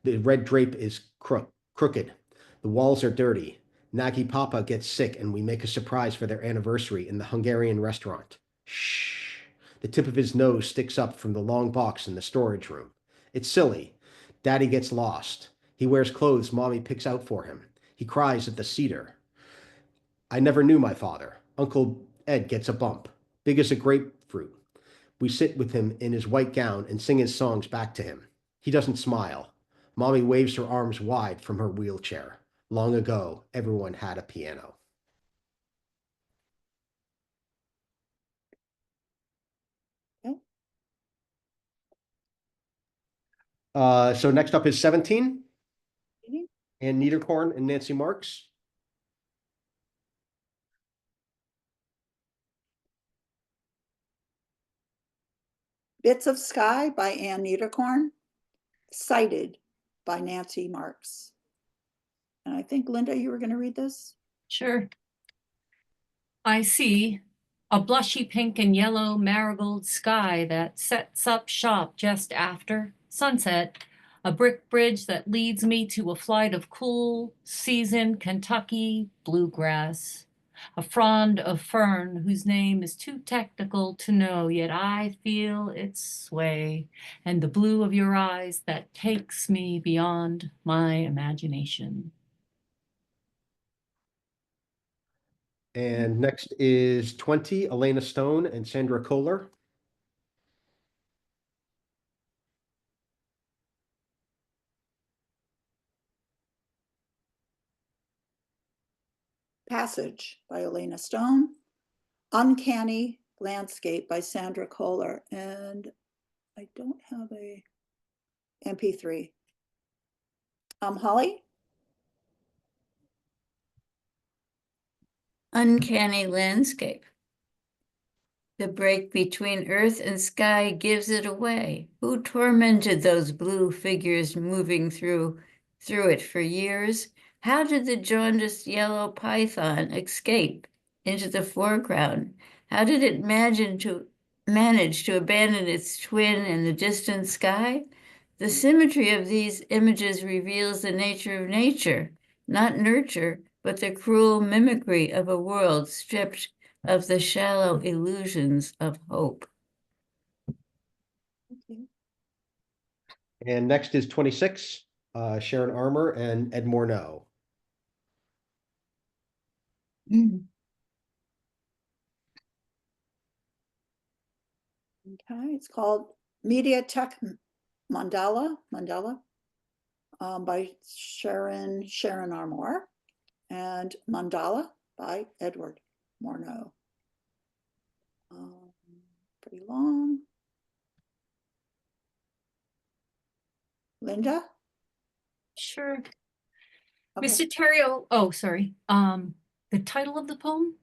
S2: The red drape is crooked. The walls are dirty. Nagi Papa gets sick and we make a surprise for their anniversary in the Hungarian restaurant. Shh. The tip of his nose sticks up from the long box in the storage room. It's silly. Daddy gets lost. He wears clothes Mommy picks out for him. He cries at the cedar. I never knew my father. Uncle Ed gets a bump, big as a grapefruit. We sit with him in his white gown and sing his songs back to him. He doesn't smile. Mommy waves her arms wide from her wheelchair. Long ago, everyone had a piano. So next up is 17. Ann Niederkorn and Nancy Marks.
S3: Bits of Sky by Ann Niederkorn, Cited by Nancy Marks. And I think, Linda, you were going to read this?
S5: Sure. I see a blushy pink and yellow marigold sky that sets up shop just after sunset, a brick bridge that leads me to a flight of cool, seasoned Kentucky bluegrass, a frond of fern whose name is too technical to know, yet I feel its sway, and the blue of your eyes that takes me beyond my imagination.
S2: And next is 20, Elena Stone and Sandra Kohler.
S3: Passage by Elena Stone, Uncanny Landscape by Sandra Kohler, and I don't have a MP3. Holly?
S1: Uncanny landscape. The break between earth and sky gives it away. Who tormented those blue figures moving through it for years? How did the jaundiced yellow python escape into the foreground? How did it manage to abandon its twin in the distant sky? The symmetry of these images reveals the nature of nature, not nurture, but the cruel mimicry of a world stripped of the shallow illusions of hope.
S2: And next is 26, Sharon Armour and Ed Morneau.
S3: Okay, it's called Mediatek Mandala by Sharon Armour, and Mandala by Edward Morneau. Pretty long. Linda?
S5: Sure.
S3: Okay.
S5: Mr. Terrio, oh, sorry. The title of the poem?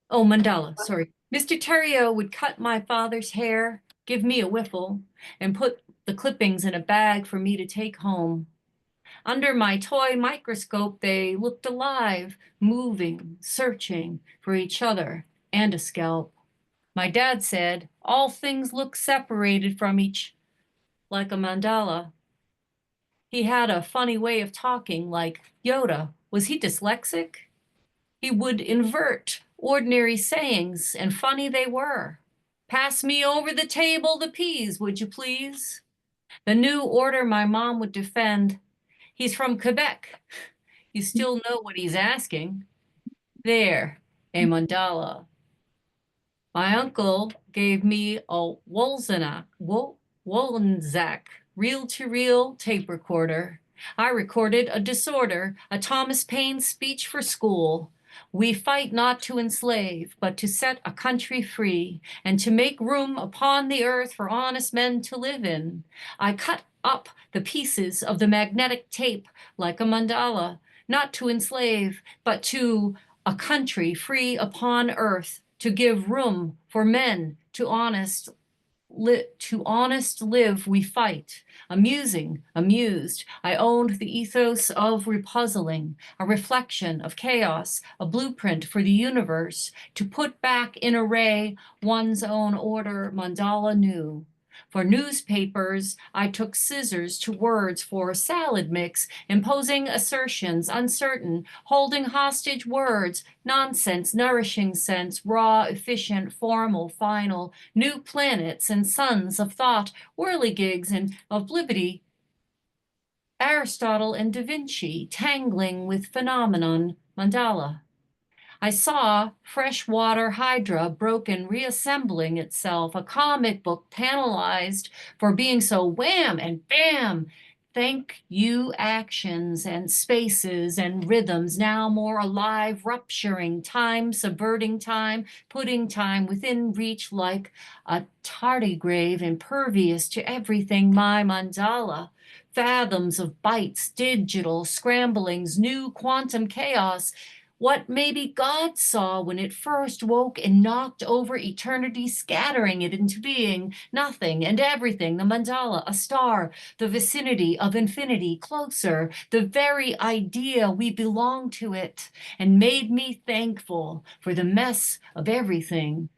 S5: Oh, Mandala, sorry. Mr. Terrio would cut my father's hair, give me a whiffle, and put the clippings in a bag for me to take home. Under my toy microscope, they looked alive, moving, searching for each other and a scalp. My dad said, all things look separated from each, like a mandala. He had a funny way of talking, like Yoda. Was he dyslexic? He would invert ordinary sayings, and funny they were. Pass me over the table the peas, would you please? The new order my mom would defend. He's from Quebec. You still know what he's asking. There, a mandala. My uncle gave me a Wolzanok, reel-to-reel tape recorder. I recorded a disorder, a Thomas Paine speech for school. We fight not to enslave, but to set a country free, and to make room upon the earth for honest men to live in. I cut up the pieces of the magnetic tape like a mandala, not to enslave, but to a country free upon earth, to give room for men to honest live we fight. Amused, I owned the ethos of repuzzling, a reflection of chaos, a blueprint for the universe, to put back in array one's own order mandala new. For newspapers, I took scissors to words for a salad mix, imposing assertions, uncertain, holding hostage words, nonsense, nourishing sense, raw, efficient, formal, final, new planets and suns of thought, whirligigs and obliquity, Aristotle and Da Vinci, tangling with phenomenon, mandala. I saw freshwater hydra broken reassembling itself, a comic book panelized for being so wham and bam. Thank you actions and spaces and rhythms now more alive, rupturing time, subverting time, putting time within reach like a tardigrade impervious to everything my mandala. fathoms of bytes, digital scramblings, new quantum chaos. What maybe God saw when it first woke and knocked over eternity, scattering it into being, nothing and everything, the mandala, a star, the vicinity of infinity, closer, the very idea we belong to it, and made me thankful for the mess of everything.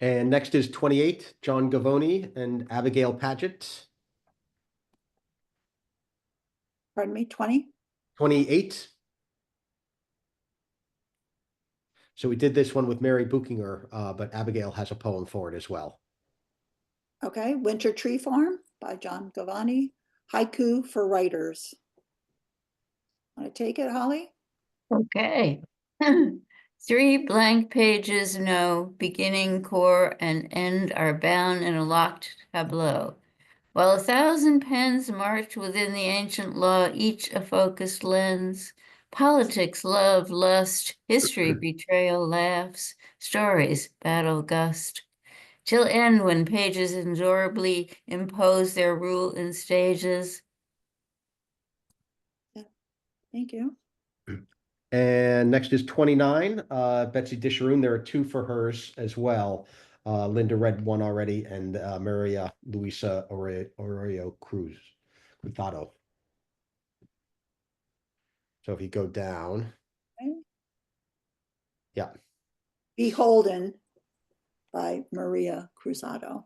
S2: And next is 28, John Gavoni and Abigail Paget.
S3: Pardon me, 20?
S2: 28. So we did this one with Mary Buchinger, but Abigail has a poem for it as well.
S3: Okay, Winter Tree Farm by John Gavoni. Haiku for writers. Want to take it, Holly?
S1: Okay. 3 blank pages, no beginning, core, and end are bound in a locked tableau. While 1,000 pens marked within the ancient law, each a focused lens, politics, love, lust, history, betrayal, laughs, stories, battle, gust, till end when pages inexorably impose their rule in stages.
S3: Thank you.
S2: And next is 29, Betsy Disharoon. There are 2 for hers as well. Linda read one already, and Maria Luisa Arroyo Cruzado. So if you go down.
S3: Okay.
S2: Yeah.
S3: Beholden by Maria Cruzado.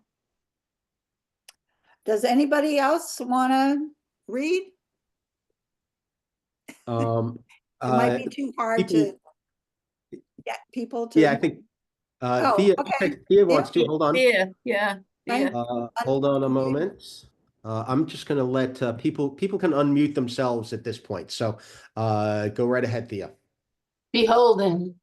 S3: Does anybody else want to read? It might be too hard to get people to.
S2: Yeah, I think
S3: Oh,
S2: Thea,
S3: okay.
S2: Thea wants to. Hold on.
S1: Yeah.
S2: Hold on a moment. I'm just going to let people can unmute themselves at this point. So go right ahead, Thea.
S14: Beholden.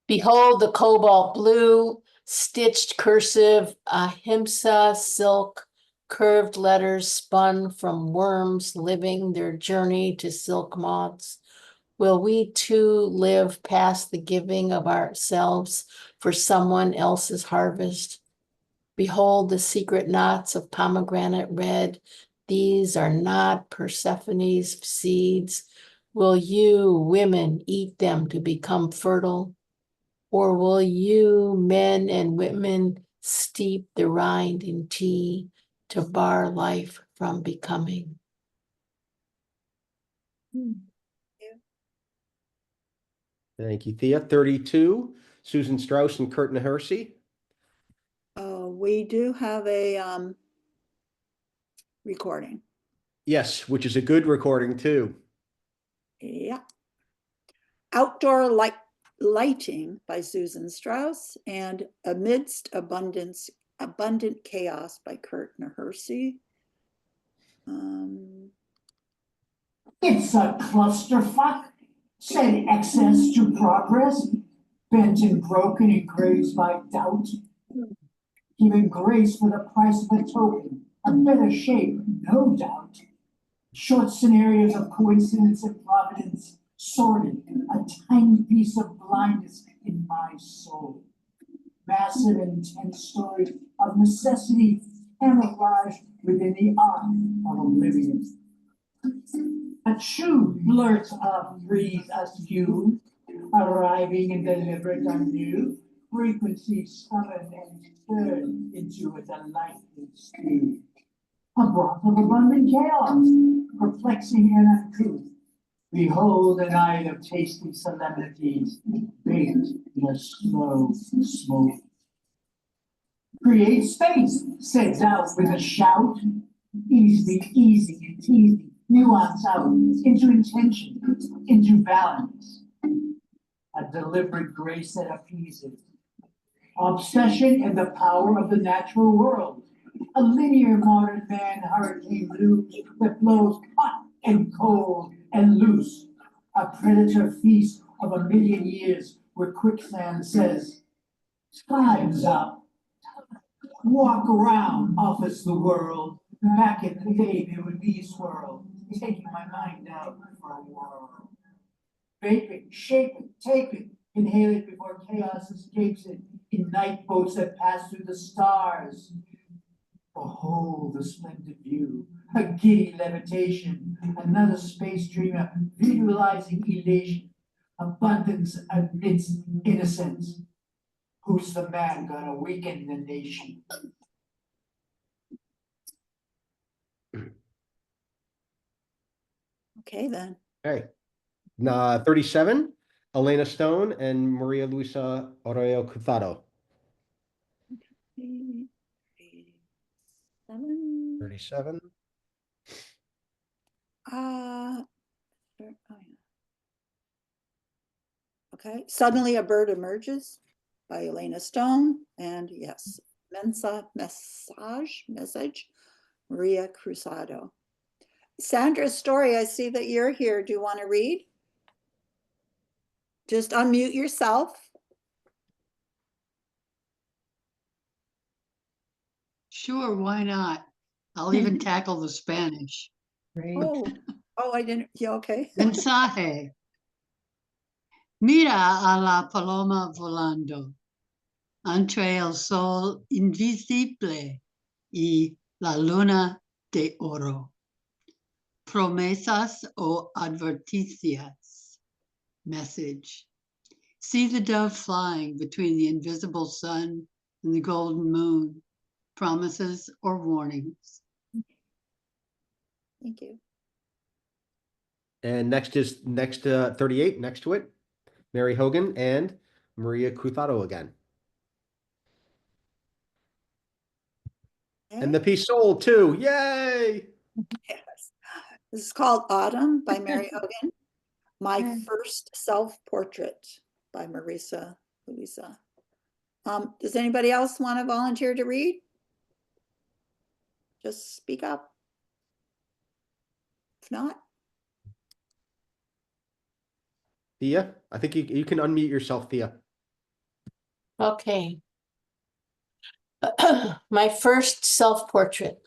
S14: Behold the cobalt blue, stitched cursive, ahimsa silk, curved letters spun from worms living their journey to silk moths. Will we too live past the giving of ourselves for someone else's harvest? Behold the secret knots of pomegranate red. These are not Persephone's seeds. Will you, women, eat them to become fertile? Or will you, men and women, steep the rind in tea to bar life from becoming?
S2: Thank you, Thea. 32, Susan Strauss and Kurt Nahersey.
S3: We do have a recording.
S2: Yes, which is a good recording too.
S3: Yeah. Outdoor Lighting by Susan Strauss and Amidst Abundant Chaos by Kurt Nahersey.
S10: It's a clusterfuck, said excess to progress, bent and broken and grazed by doubt. Giving grace for the price of a token, a better shape, no doubt. Short scenarios of coincidence and providence, sorted, a tiny piece of blindness in my soul. Massive and intense story of necessity camouflaged within the arc of oblivion. A true blurt of breathe askew, arriving and delivered anew, frequencies summoned and turned into a delightful stew. A broth of abundant chaos, perplexing and uncouth. Behold a night of tasty solemnities, baked in a slow smoke. Create space, sets out with a shout, easily easing and teasing, nuance out into intention, into balance. A deliberate grace that appeases. Obsession and the power of the natural world. A linear modern man hurricane blues that blows hot and cold and loose. A predator feast of a million years where quicksand says, time's up. Walk around, offers the world. Back in the day, there would be swirl, taking my mind out for a whirl. Vape it, shape it, tape it, inhale it before chaos escapes it. in night boats that pass through the stars. Behold the splendid view, a giddy levitation, another space dreamer visualizing elation, abundance amidst innocence. Who's the man gonna weaken the nation?
S3: Okay, then.
S2: Okay. 37, Elena Stone and Maria Luisa Arroyo Cruzado. 37.
S3: Sure. Oh, yeah. Okay, Suddenly a Bird Emerges by Elena Stone, and yes, Message, Maria Cruzado. Sandra Story, I see that you're here. Do you want to read? Just unmute yourself.
S11: Sure, why not? I'll even tackle the Spanish.
S3: Oh, I didn't. Yeah, okay.
S11: Mensaje. Mira a la paloma volando entre el sol invisible y la luna de oro. Promesas o adverticias. Message. See the dove flying between the invisible sun and the golden moon. Promises or warnings.
S3: Thank you.
S2: And next 38, next to it, Mary Hogan and Maria Cruzado again.
S3: Okay.
S2: And the piece sold too. Yay!
S3: Yes. This is called Autumn by Mary Hogan. My First Self-Portrait by Marisa Louisa. Does anybody else want to volunteer to read? Just speak up. If not,
S2: Thea, I think you can unmute yourself, Thea.
S8: Okay. My first self-portrait.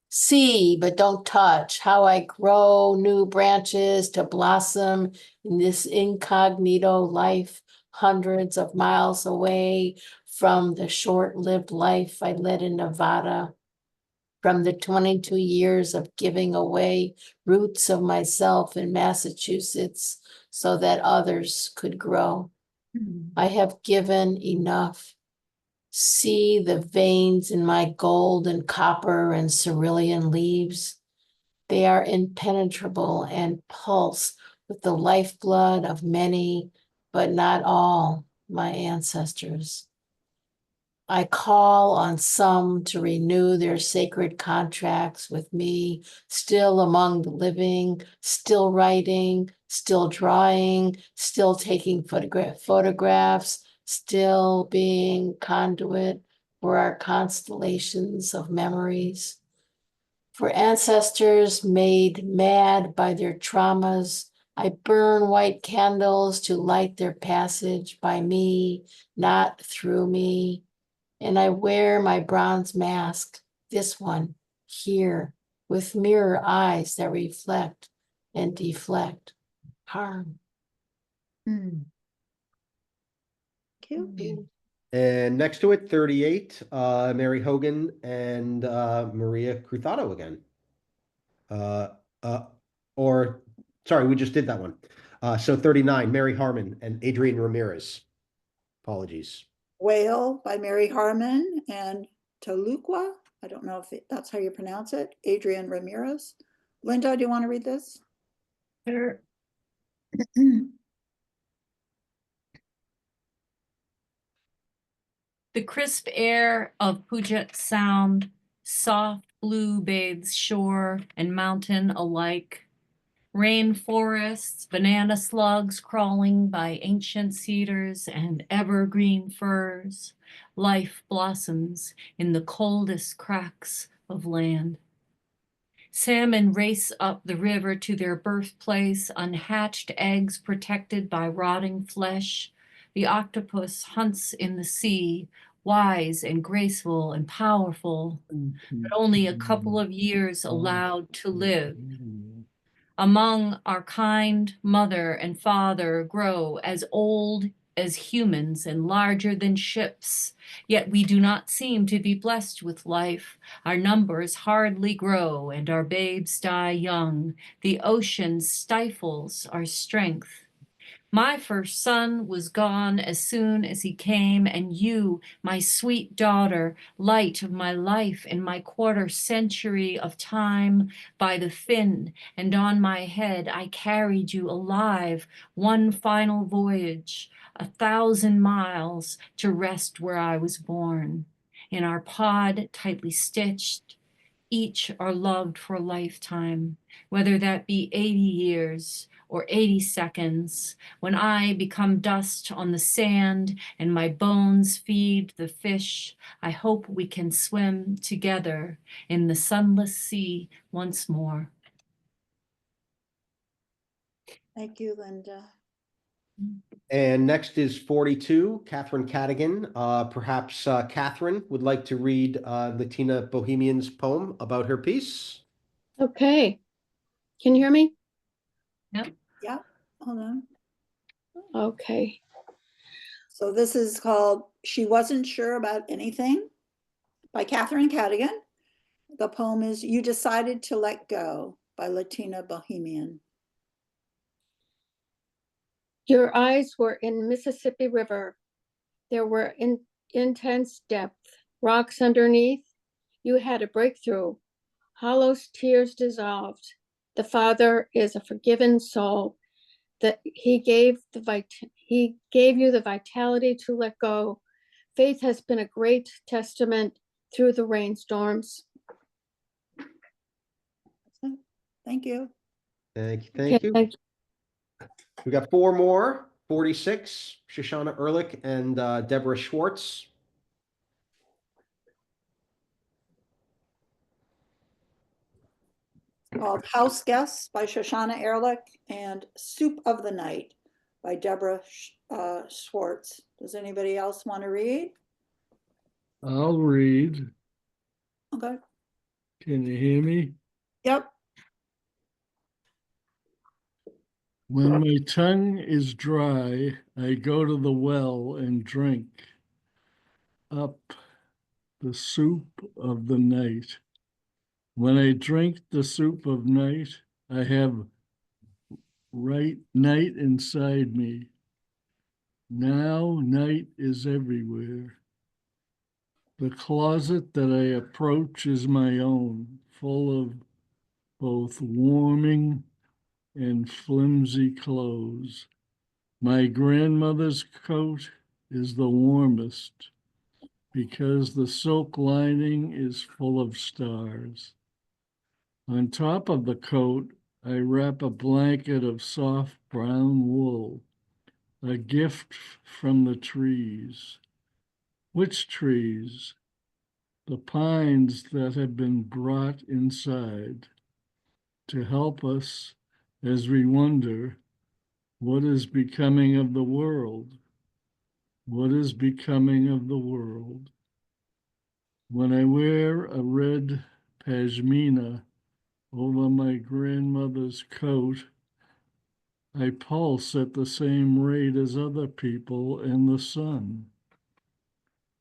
S8: See, but don't touch, how I grow new branches to blossom in this incognito life, hundreds of miles away from the short-lived life I led in Nevada, from the 22 years of giving away roots of myself in Massachusetts so that others could grow. I have given enough. See the veins in my gold and copper and cerulean leaves. They are impenetrable and pulse with the lifeblood of many, but not all, my ancestors. I call on some to renew their sacred contracts with me, still among the living, still writing, still drawing, still taking photographs, still being conduit for our constellations of memories. For ancestors made mad by their traumas, I burn white candles to light their passage by me, not through me. And I wear my bronze mask, this one, here, with mirror eyes that reflect and deflect harm.
S3: thank you.
S2: And next to it, 38, Mary Hogan and Maria Cruzado again. Sorry, we just did that one. So 39, Mary Harmon and Adrian Ramirez. Apologies.
S3: Whale by Mary Harmon and Toluqua. I don't know if that's how you pronounce it. Adrian Ramirez. Linda, do you want to read this?
S5: Sure. The crisp air of Puget Sound, soft blue bathes shore and mountain alike. Rainforests, banana slugs crawling by ancient cedars and evergreen firs. Life blossoms in the coldest cracks of land. Salmon race up the river to their birthplace, unhatched eggs protected by rotting flesh. The octopus hunts in the sea, wise and graceful and powerful, but only a couple of years allowed to live. Among our kind mother and father grow as old as humans and larger than ships. Yet we do not seem to be blessed with life. Our numbers hardly grow and our babes die young. The ocean stifles our strength. My first son was gone as soon as he came, and you, my sweet daughter, light of my life in my quarter century of time, by the fin and on my head I carried you alive, one final voyage, 1,000 miles to rest where I was born. In our pod, tightly stitched, each are loved for a lifetime, whether that be 80 years or 80 seconds, when I become dust on the sand and my bones feed the fish, I hope we can swim together in the sunless sea once more.
S3: Thank you, Linda.
S2: And next is 42, Catherine Cadigan. Perhaps Catherine would like to read Latina Bohemian's poem about her piece.
S14: Okay. Can you hear me?
S5: Yep.
S3: Yeah, hold on.
S14: Okay.
S3: So this is called She Wasn't Sure About Anything by Catherine Cadigan. The poem is You Decided to Let Go by Latina Bohemian.
S14: Your eyes were in Mississippi River. There were intense depth, rocks underneath. You had a breakthrough. Hollow tears dissolved. The Father is a forgiven soul. That he gave you the vitality to let go. Faith has been a great testament through the rainstorms.
S3: Thank you.
S2: Thank you. Thank you.
S14: Thank you.
S2: We got four more, 46, Shoshana Ehrlich and Deborah Schwartz.
S3: Called House Guests by Shoshana Ehrlich and Soup of the Night by Deborah Schwartz. Does anybody else want to read?
S18: I'll read.
S3: Okay.
S18: Can you hear me?
S3: Yep.
S18: When my tongue is dry, I go to the well and drink up the soup of the night. When I drink the soup of night, I have right night inside me. Now night is everywhere. The closet that I approach is my own, full of both warming and flimsy clothes. My grandmother's coat is the warmest because the silk lining is full of stars. On top of the coat, I wrap a blanket of soft brown wool, a gift from the trees. Which trees? The pines that have been brought inside to help us as we wonder what is becoming of the world. What is becoming of the world? When I wear a red pashmina over my grandmother's coat, I pulse at the same rate as other people in the sun.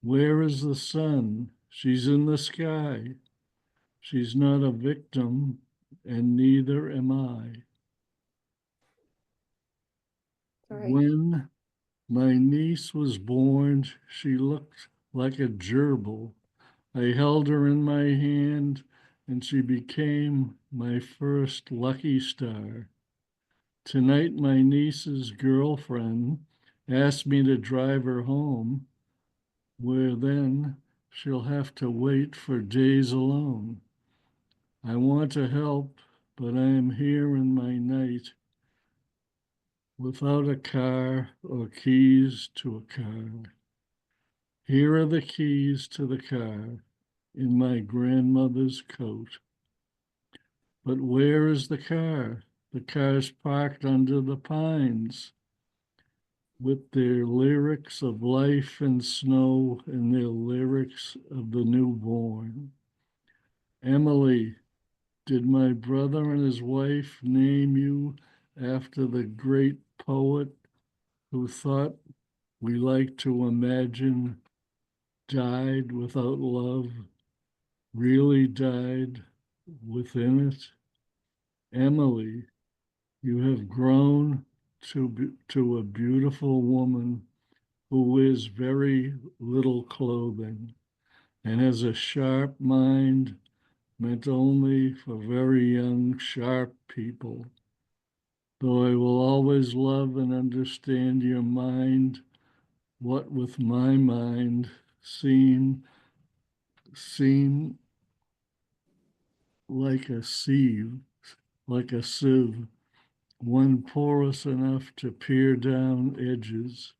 S18: Where is the sun? She's in the sky. She's not a victim, and neither am I.
S3: Sorry.
S18: When my niece was born, she looked like a gerbil. I held her in my hand, and she became my first lucky star. Tonight, my niece's girlfriend asked me to drive her home, where then she'll have to wait for days alone. I want to help, but I am here in my night without a car or keys to a car. Here are the keys to the car in my grandmother's coat. But where is the car? The car's parked under the pines with their lyrics of life and snow and their lyrics of the newborn. Emily, did my brother and his wife name you after the great poet who thought we like to imagine died without love, really died within it. Emily, you have grown to a beautiful woman who wears very little clothing and has a sharp mind meant only for very young, sharp people. Though I will always love and understand your mind, what with my mind seem like a sieve, one porous enough to peer down edges.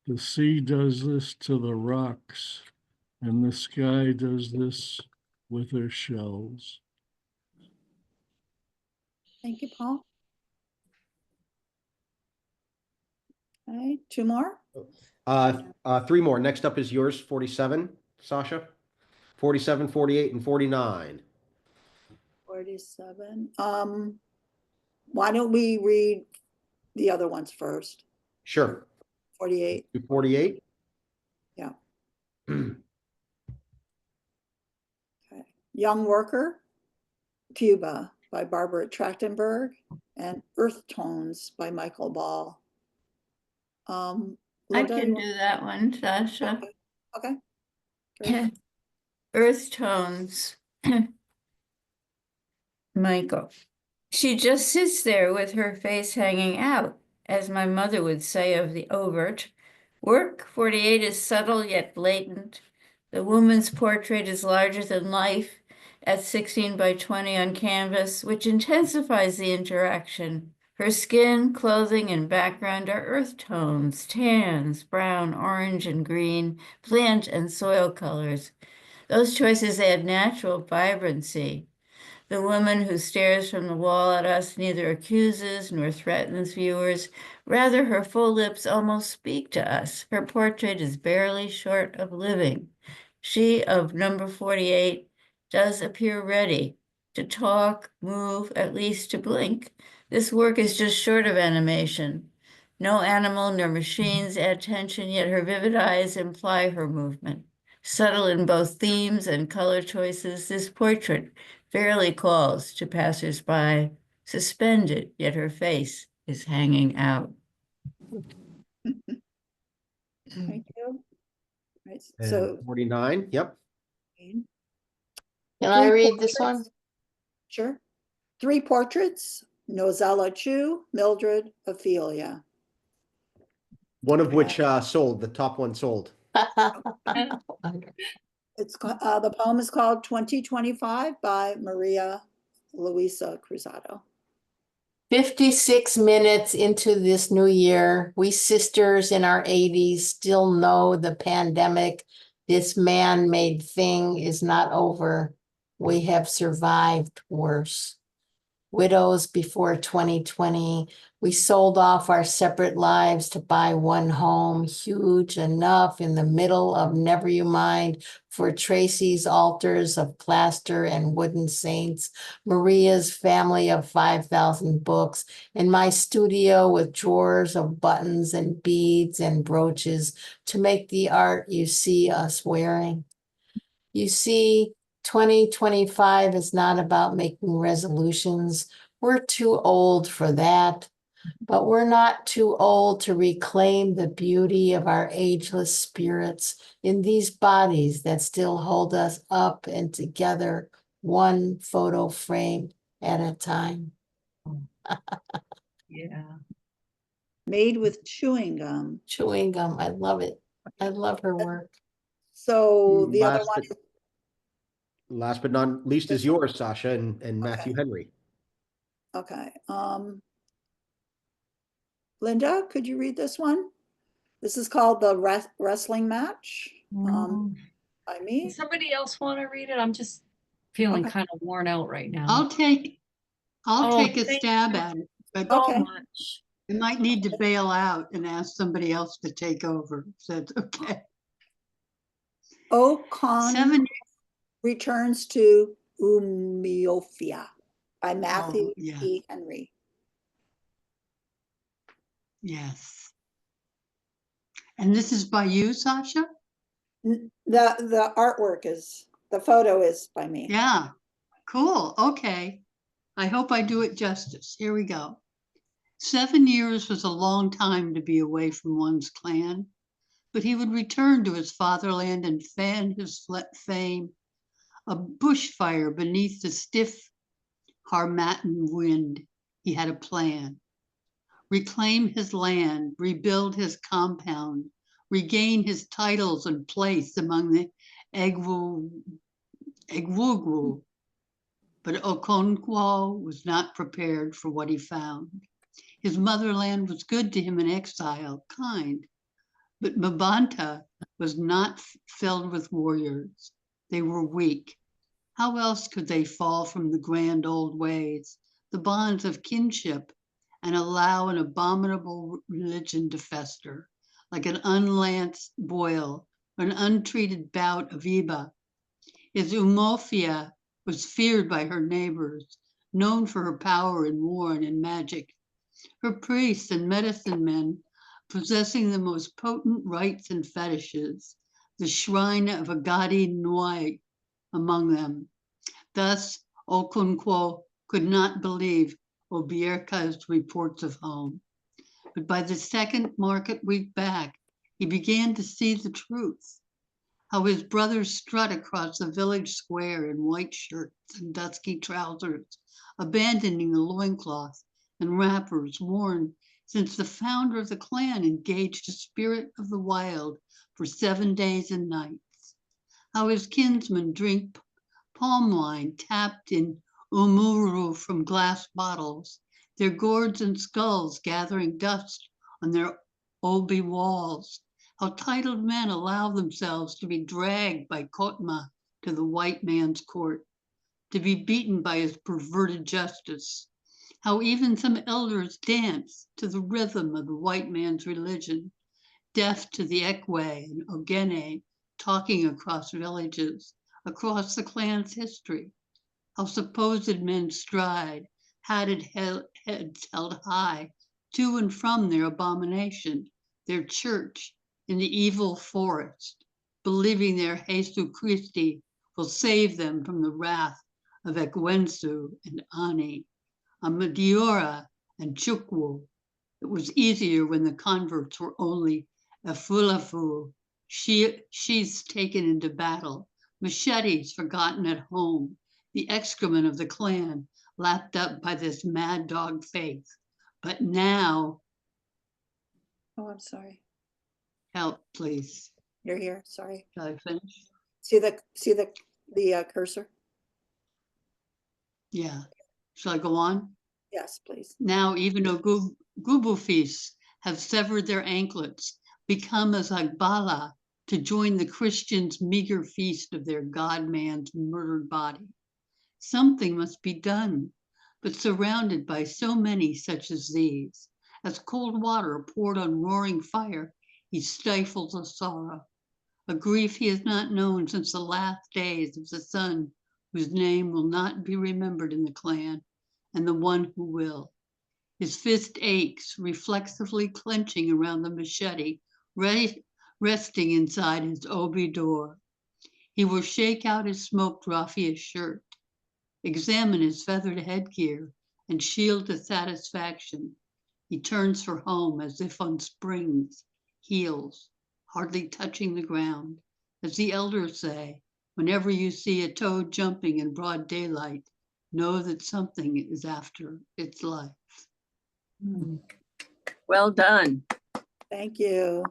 S18: The sea does this to the rocks, and the sky does this with her shells.
S3: Thank you, Paul. Okay, 2 more.
S2: Three more. Next up is yours, 47, Sasha. 47, 48, and 49.
S3: 47. Why don't we read the other ones first?
S2: Sure.
S3: 48.
S2: 48.
S3: Yeah. Okay. Young Worker, Cuba by Barbara Trachtenberg, and Earth Tones by Michael Ball.
S1: I
S3: Linda,
S1: can do that one, Sasha.
S3: Okay. Great.
S1: Earth Tones. Michael. She just sits there with her face hanging out, as my mother would say of the overt. Work 48 is subtle yet blatant. The woman's portrait is larger than life at 16 by 20 on canvas, which intensifies the interaction. Her skin, clothing, and background are earth tones, tans, brown, orange, and green, plant and soil colors. Those choices add natural vibrancy. The woman who stares from the wall at us neither accuses nor threatens viewers. Rather, her full lips almost speak to us. Her portrait is barely short of living. She of number 48 does appear ready to talk, move, at least to blink. This work is just short of animation. No animal nor machines add tension, yet her vivid eyes imply her movement. Subtle in both themes and color choices, this portrait fairly calls to passers-by, suspended, yet her face is hanging out.
S3: Thank you. Right.
S2: And
S3: So
S2: 49. Yep.
S12: Can I read this one?
S3: Sure. 3 portraits, Nozella Chu, Mildred, Ophelia.
S2: One of which sold. The top one sold.
S3: It's the poem is called 2025 by Maria Luisa Cruzado.
S8: 56 minutes into this new year, we sisters in our 80s still know the pandemic, this man-made thing, is not over. We have survived worse. Widows before 2020, we sold off our separate lives to buy one home, huge enough in the middle of Never You Mind for Tracy's altars of plaster and wooden saints, Maria's family of 5,000 books, and my studio with drawers of buttons and beads and brooches to make the art you see us wearing. You see, 2025 is not about making resolutions. We're too old for that, but we're not too old to reclaim the beauty of our ageless spirits in these bodies that still hold us up and together, one photo frame at a time.
S1: Yeah.
S3: Made with chewing gum.
S8: Chewing gum, I love it. I love her work.
S3: So the other one is
S2: Last but not least is yours, Sasha, and Matthew Henry.
S3: okay. Linda, could you read this one? This is called The Wrestling Match. By me.
S5: Does somebody else want to read it? I'm just feeling kind of worn out right now.
S11: I'll take a
S5: thank
S11: stab
S5: you
S11: at it, but
S5: so much.
S11: I might need to bail out and ask somebody else to take over. So that's okay.
S3: Ocon returns to Umuofia by Matthew E. Henry.
S11: Yes. And this is by you, Sasha?
S3: The artwork is, the photo is by me.
S11: Yeah, cool. Okay. I hope I do it justice. Here we go. 7 years was a long time to be away from one's clan, but he would return to his fatherland and fan his fame. A bushfire beneath the stiff Harmattan wind. He had a plan. Reclaim his land, rebuild his compound, regain his titles and place among the Egwugwu. But Okonkwo was not prepared for what he found. His motherland was good to him in exile, kind, but Mabanta was not filled with warriors. They were weak. How else could they fall from the grand old ways, the bonds of kinship, and allow an abominable religion to fester, like an unlanced boil or an untreated bout of Iba? His Umofia was feared by her neighbors, known for her power in war and in magic. Her priests and medicine men possessing the most potent rites and fetishes, the shrine of Agadi Nwai among them. Thus, Okonkwo could not believe Obierka's reports of home. But by the second market week back, he began to see the truth. How his brothers strut across the village square in white shirts and dusky trousers, abandoning the loincloth and wrappers worn since the founder of the clan engaged a spirit of the wild for 7 days and nights. How his kinsmen drink palm wine tapped in umuru from glass bottles, their gourds and skulls gathering dust on their obi walls. How titled men allow themselves to be dragged by Kotma to the white man's court, to be beaten by his perverted justice. How even some elders dance to the rhythm of the white man's religion, deaf to the Ekwe and Ogene talking across villages, across the clan's history. How supposed men stride, hatted heads held high, to and from their abomination, their church in the evil forest, believing their Jesu Christi will save them from the wrath of Ekwensu and Ani, Amadiora and Chukwu. It was easier when the converts were only Efulafu, sheaths taken into battle, machetes forgotten at home, the excrement of the clan lapped up by this mad dog faith. But now,
S3: Oh, I'm sorry.
S11: help, please.
S3: You're here. Sorry.
S11: Shall I finish?
S3: See the cursor?
S11: Yeah. Shall I go on?
S3: Yes, please.
S11: Now even Ogubu feasts have severed their anklets, become as Agbala to join the Christians' meager feast of their God-man's murdered body. Something must be done, but surrounded by so many such as these, as cold water poured on roaring fire, he stifles a sorrow, a grief he has not known since the last days of the son whose name will not be remembered in the clan, and the one who will. His fist aches, reflexively clenching around the machete, resting inside his obi door. He will shake out his smoked raffia shirt, examine his feathered headgear, and shield to satisfaction. He turns for home as if on springs, heels, hardly touching the ground. As the elders say, whenever you see a toad jumping in broad daylight, know that something is after its life.
S1: Well done.
S3: Thank you.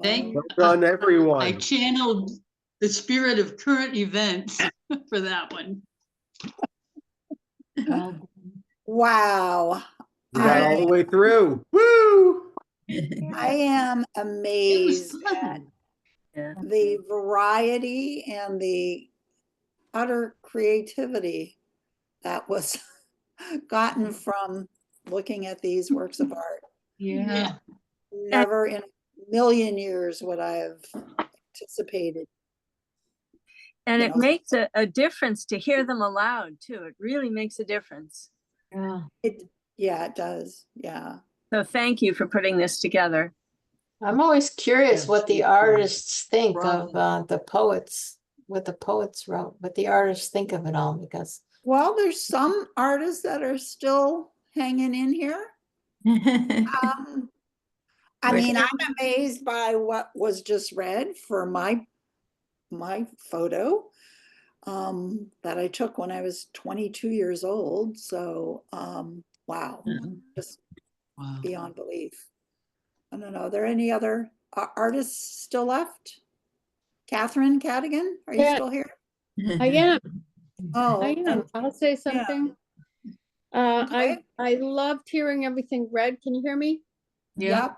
S11: Thank
S2: Well done, everyone.
S11: I channeled the spirit of current events for that one.
S3: Wow.
S2: You got all the way through. Woo!
S3: I am amazed at the variety and the utter creativity that was gotten from looking at these works of art.
S11: Yeah.
S3: Never in a million years would I have anticipated.
S1: And
S3: You
S1: it
S3: know.
S1: makes a difference to hear them aloud too. It really makes a difference.
S3: Yeah, it does. Yeah.
S1: So thank you for putting this together.
S8: I'm always curious
S10: Yeah,
S8: what the
S10: it's,
S8: artists think of
S10: problem.
S8: the poets, what the poets wrote, what the artists think of it all, because
S3: Well, there's some artists that are still hanging in here. I
S1: We're
S3: mean, I'm amazed by what was just read for my photo that I took when I was 22 years old. So, wow, just
S11: Wow.
S3: beyond belief. I don't know. Are there any other artists still left? Catherine Cadigan, are you
S4: Yeah,
S3: still here?
S4: I am.
S3: Oh,
S4: I am.
S3: and
S4: I'll say
S3: yeah.
S4: something.
S3: Okay.
S4: I loved hearing everything read. Can you hear me?
S3: Yep.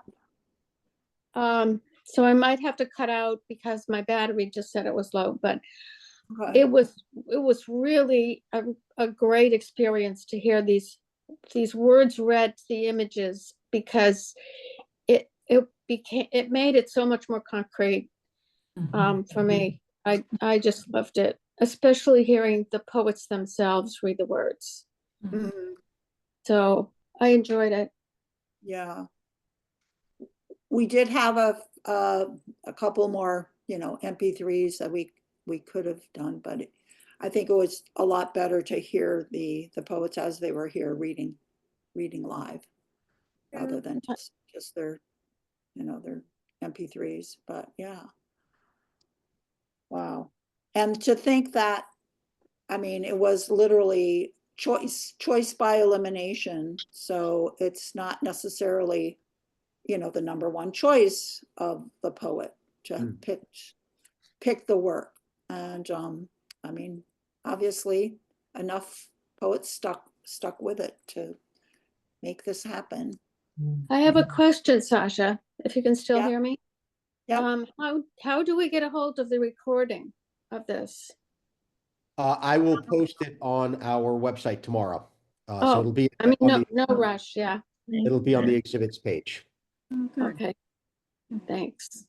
S4: So I might have to cut out because my battery just said it was low, but
S3: Okay.
S4: it was really a great experience to hear these words read, the images, because it made it so much more concrete for me. I just loved it, especially hearing the poets themselves read the words.
S3: Mhm.
S4: So I enjoyed it.
S3: Yeah. We did have a couple more, MP3s that we could have done, but I think it was a lot better to hear the poets as they were here reading live, rather than just their their MP3s. But yeah, wow. And to think that, I mean, it was literally choice by elimination. So it's not necessarily the number one choice of the poet to pick the work. And I mean, obviously enough poets stuck with it to make this happen.
S4: I have a question, Sasha, if you can still
S3: Yep.
S4: hear me.
S3: Yep.
S4: How do we get a hold of the recording of this?
S2: I will post it on our website tomorrow. So
S4: Oh,
S2: it'll be
S4: I mean,
S2: on
S4: no rush, yeah.
S2: it'll be on the exhibits page.
S4: Okay, thanks.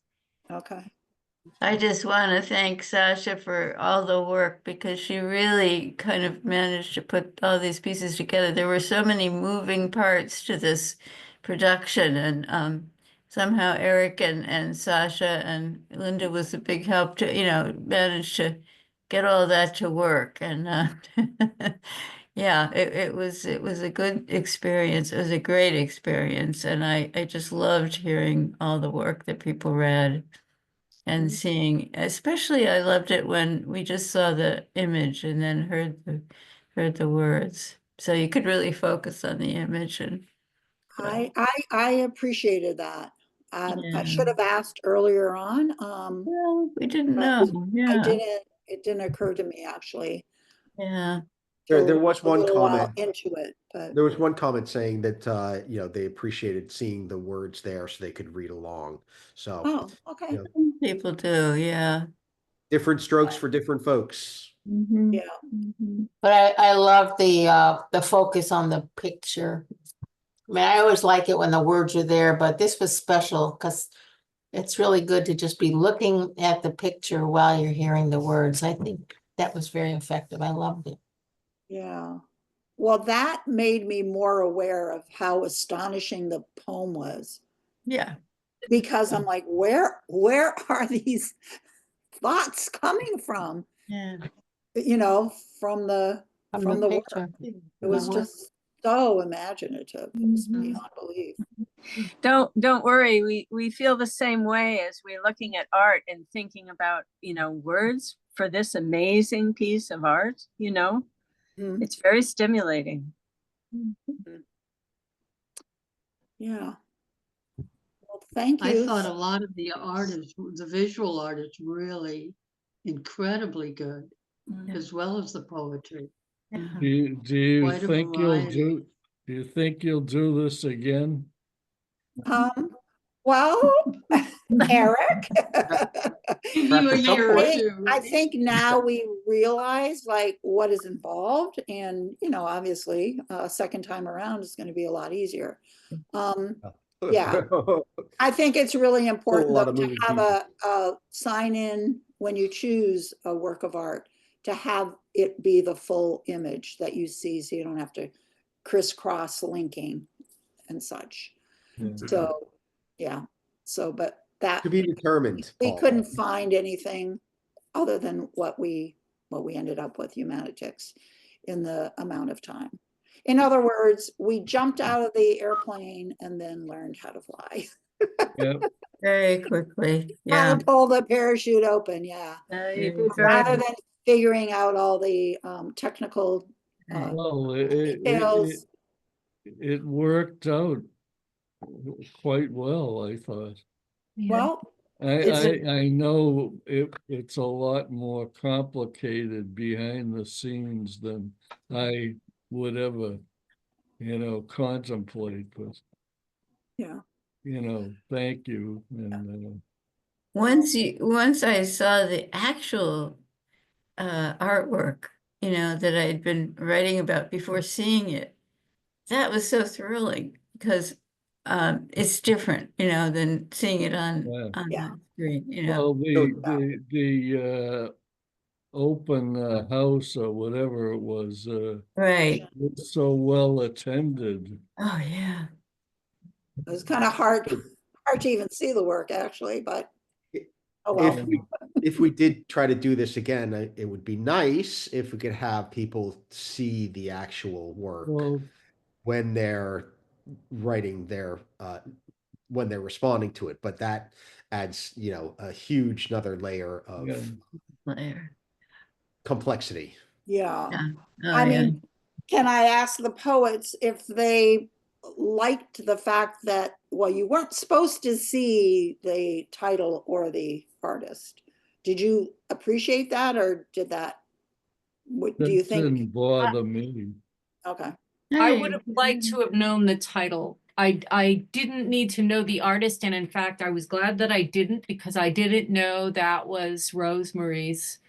S3: Okay.
S1: I just want to thank Sasha for all the work because she really kind of managed to put all these pieces together. There were so many moving parts to this production, and somehow Eric and Sasha and Linda was a big help to, manage to get all that to work. And yeah, it was a good experience. It was a great experience, and I just loved hearing all the work that people read. And seeing, especially I loved it when we just saw the image and then heard the words. So you could really focus on the image and
S3: I appreciated that. I
S1: yeah.
S3: should have asked earlier on.
S1: Well, we didn't
S3: But
S1: know. Yeah.
S3: it didn't occur to me actually
S1: Yeah.
S2: There was
S3: a
S2: one
S3: little while
S2: comment.
S3: into it, but
S2: There was one comment saying that they appreciated seeing the words there so they could read along. So
S3: oh, okay.
S1: People do, yeah.
S2: different strokes for different folks.
S3: Yeah.
S8: but I love the focus on the picture. I mean, I always like it when the words are there, but this was special because it's really good to just be looking at the picture while you're hearing the words. I think that was very effective. I loved it.
S3: Yeah. Well, that made me more aware of how astonishing the poem was,
S1: Yeah.
S3: because I'm like, where are these thoughts coming from?
S1: Yeah.
S3: From the work.
S8: picture.
S3: It was just so imaginative. It was beyond belief.
S15: Don't worry. We feel the same way as we're looking at art and thinking about, words for this amazing piece of art, It's very stimulating.
S3: Yeah. Well, thank
S11: I
S3: you.
S11: thought a lot of the visual art is really incredibly good, as well as the poetry.
S18: Do you
S11: Quite a
S18: think
S11: variety.
S18: do you think you'll do this again?
S3: Well, Eric,
S11: Give you a year or two.
S3: I think now we realize like what is involved, and obviously a second time around is going to be a lot easier. Yeah, I think it's really important
S2: lot
S3: though
S2: of
S3: to
S2: moving
S3: have
S2: pieces.
S3: a sign in when you choose a work of art, to have it be the full image that you see, so you don't have to crisscross linking and such. So yeah, So, but that,
S2: To be determined,
S3: we
S2: Paul.
S3: couldn't find anything other than what we ended up with, Humanitix, in the amount of time. In other words, we jumped out of the airplane and then learned how to fly.
S18: Yep.
S1: Very quickly,
S3: How
S1: yeah.
S3: to pull the parachute open, yeah.
S15: You did
S3: Rather
S15: very
S3: than figuring out all the technical
S18: Well,
S3: details.
S18: it worked out quite well, I thought.
S3: Well,
S18: I know it's a lot more complicated behind the scenes than I would ever, contemplate, but,
S3: yeah.
S18: Thank you. And
S1: Once I saw the actual artwork, that I had been writing about before seeing it, that was so thrilling because it's different, than seeing it on the screen,
S18: well, the open house or whatever it was,
S1: Right.
S18: was so well attended.
S1: Oh, yeah.
S3: It was kind of hard to even see the work, actually, but oh well.
S2: If we did try to do this again, it would be nice if we could have people see the actual work when they're writing their when they're responding to it. But that adds, a huge another layer of complexity.
S3: Yeah.
S1: Oh,
S3: I mean, can I ask the poets if they liked the fact that, well, you weren't supposed to see the title or the artist? Did you appreciate that, or did that, what do you think?
S18: Didn't bother me.
S3: Okay.
S5: I would have liked to have known the title. I didn't need to know the artist, and in fact, I was glad that I didn't, because I didn't know that was Rosemary's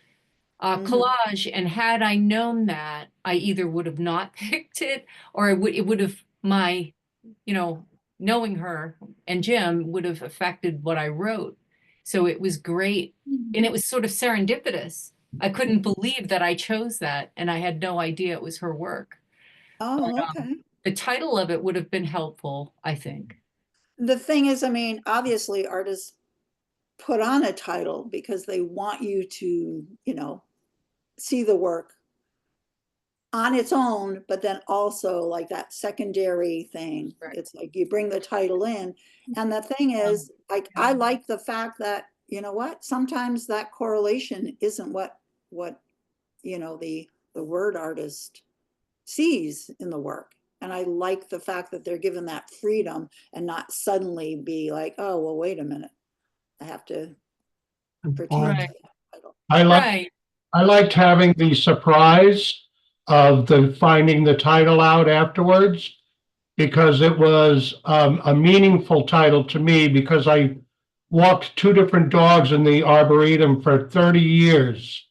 S5: collage. And had I known that, I either would have not picked it, or it would have knowing her and Jim would have affected what I wrote. So it was great, and it was sort of serendipitous. I couldn't believe that I chose that, and I had no idea it was her work.
S3: Oh,
S5: But,
S3: okay.
S5: the title of it would have been helpful, I think.
S3: The thing is, I mean, obviously artists put on a title because they want you to, see the work on its own, but then also like that secondary thing. It's like you bring the title in. And the thing is, like, I like the fact that, sometimes that correlation isn't what the word artist sees in the work. And I like the fact that they're given that freedom and not suddenly be like, oh, well, wait a minute, I have to pertain to that title.
S10: I liked having the surprise of the finding the title out afterwards, because it was a meaningful title to me, because I walked two different dogs in the Arboretum for 30 years.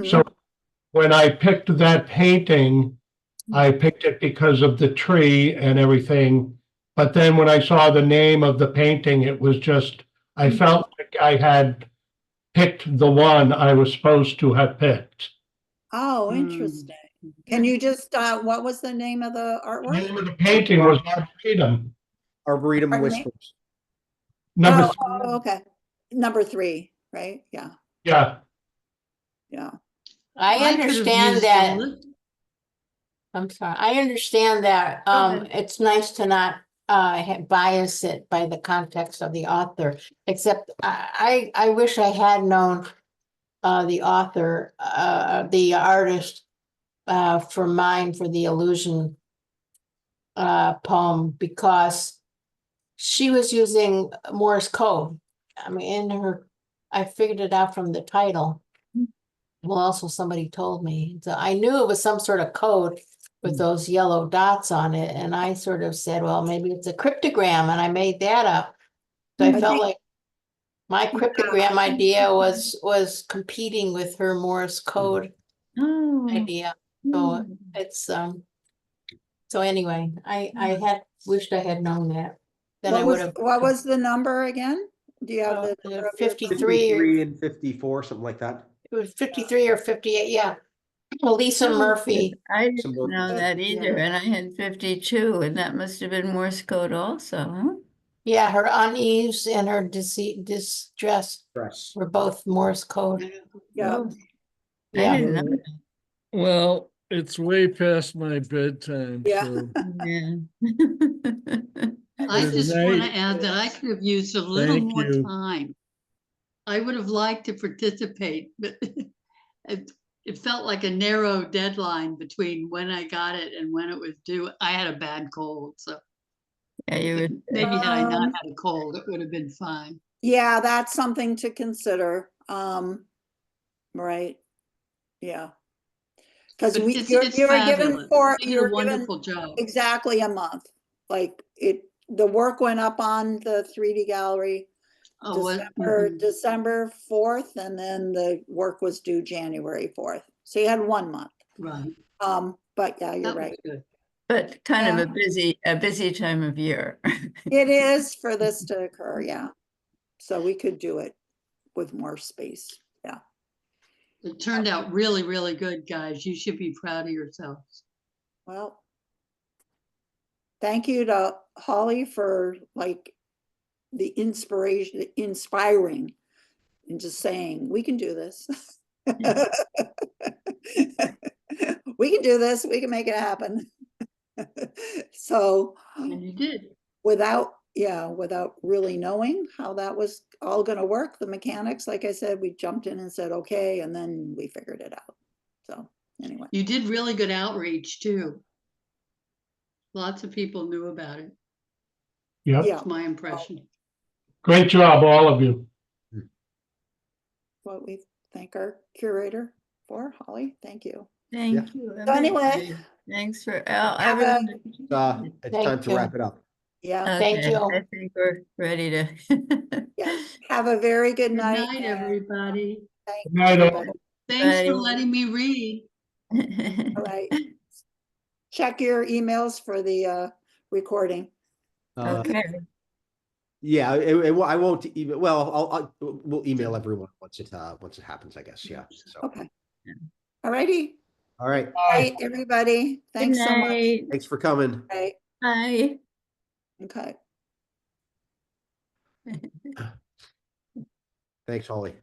S10: So when I picked that painting, I picked it because of the tree and everything. But then when I saw the name of the painting, it was just, I felt like I had picked the one I was supposed to have picked.
S3: Oh, interesting. Can you just, what was the name of the artwork?
S10: The name of the painting was Arboretum.
S2: Arboretum
S3: Pardon me?
S2: Whispers.
S10: Number
S3: Oh, okay. Number 3, right? Yeah.
S10: Yeah.
S3: Yeah.
S11: I understand that. I'm sorry. I understand that it's nice to not bias it by the context of the author, except I wish I had known the author, the artist for the illusion poem, because she was using Morse code. I mean, I figured it out from the title. Well, also somebody told me. So I knew it was some sort of code with those yellow dots on it. And I sort of said, well, maybe it's a cryptogram, and I made that up. So I felt like my cryptogram idea was competing with her Morse code idea. So it's so anyway, I had wished I had known that. Then I would have.
S3: What was the number again? Do you have the number of your
S2: 53 and 54, something like that.
S11: It was 53 or 58, yeah. Lisa Murphy.
S1: I didn't know that either, and I had 52, and that must have been Morse code also, huh?
S13: Yeah, her unease and her distress
S2: Press.
S13: were both Morse code.
S3: Yeah.
S1: Oh, I
S13: Yeah.
S1: didn't know that.
S18: Well, it's way past my bedtime,
S3: Yeah.
S18: so
S1: Yeah.
S11: I
S18: good
S11: just want to
S18: night.
S11: add that I could have used a little
S18: Thank
S11: more
S18: you.
S11: time. I would have liked to participate, but it felt like a narrow deadline between when I got it and when it was due. I had a bad cold, so
S1: Yeah, you would.
S11: maybe had I not
S3: Um,
S11: had a cold, it would have been fine.
S3: Yeah, that's something to consider. Right. Yeah. Because
S11: But
S3: we,
S11: it's
S3: you were given
S11: fabulous.
S3: for,
S11: They did
S3: you
S11: a
S3: were given
S11: wonderful job.
S3: exactly a month. Like the work went up on the 3D gallery
S11: Oh, what?
S3: December 4th, and then the work was due January 4th. So you had 1 month.
S11: Right.
S3: But yeah, you're
S11: That was
S3: right.
S11: good.
S1: But kind of
S3: Yeah.
S1: a busy time of year.
S3: It is for this to occur, yeah. So we could do it with more space, yeah.
S11: It turned out really, really good, guys. You should be proud of yourselves.
S3: Well, thank you to Holly for like the inspiration, inspiring, and just saying, we can do this. We can do this, we can make it happen. So.
S11: And you did.
S3: Without really knowing how that was all gonna work, the mechanics, like I said, we jumped in and said, okay, and then we figured it out. So anyway.
S11: You did really good outreach too. Lots of people knew about it.
S10: Yep.
S3: Yeah.
S11: That's my impression.
S10: Great job, all of you.
S3: What we thank our curator for, Holly, thank you.
S1: Thank you.
S3: So anyway.
S1: Thanks for
S3: Have a-
S1: everyone.
S2: It's time to wrap it up.
S3: Yeah.
S13: Thank you.
S1: I think we're ready to.
S3: Yeah, have a very good
S11: Good
S3: night.
S11: night, everybody.
S3: Thank
S10: Good night, all.
S3: everybody.
S11: Thanks for
S1: Bye.
S11: letting me read.
S3: All right. Check your emails for the recording.
S1: Okay.
S2: Yeah, I won't even. Well, we'll email everyone once it happens, I guess. Yeah. So.
S3: Okay. All righty.
S2: All right.
S3: Bye, everybody. Thanks so much.
S2: Thanks for coming.
S3: Okay.
S1: Bye.
S3: Okay.
S2: Thanks, Holly.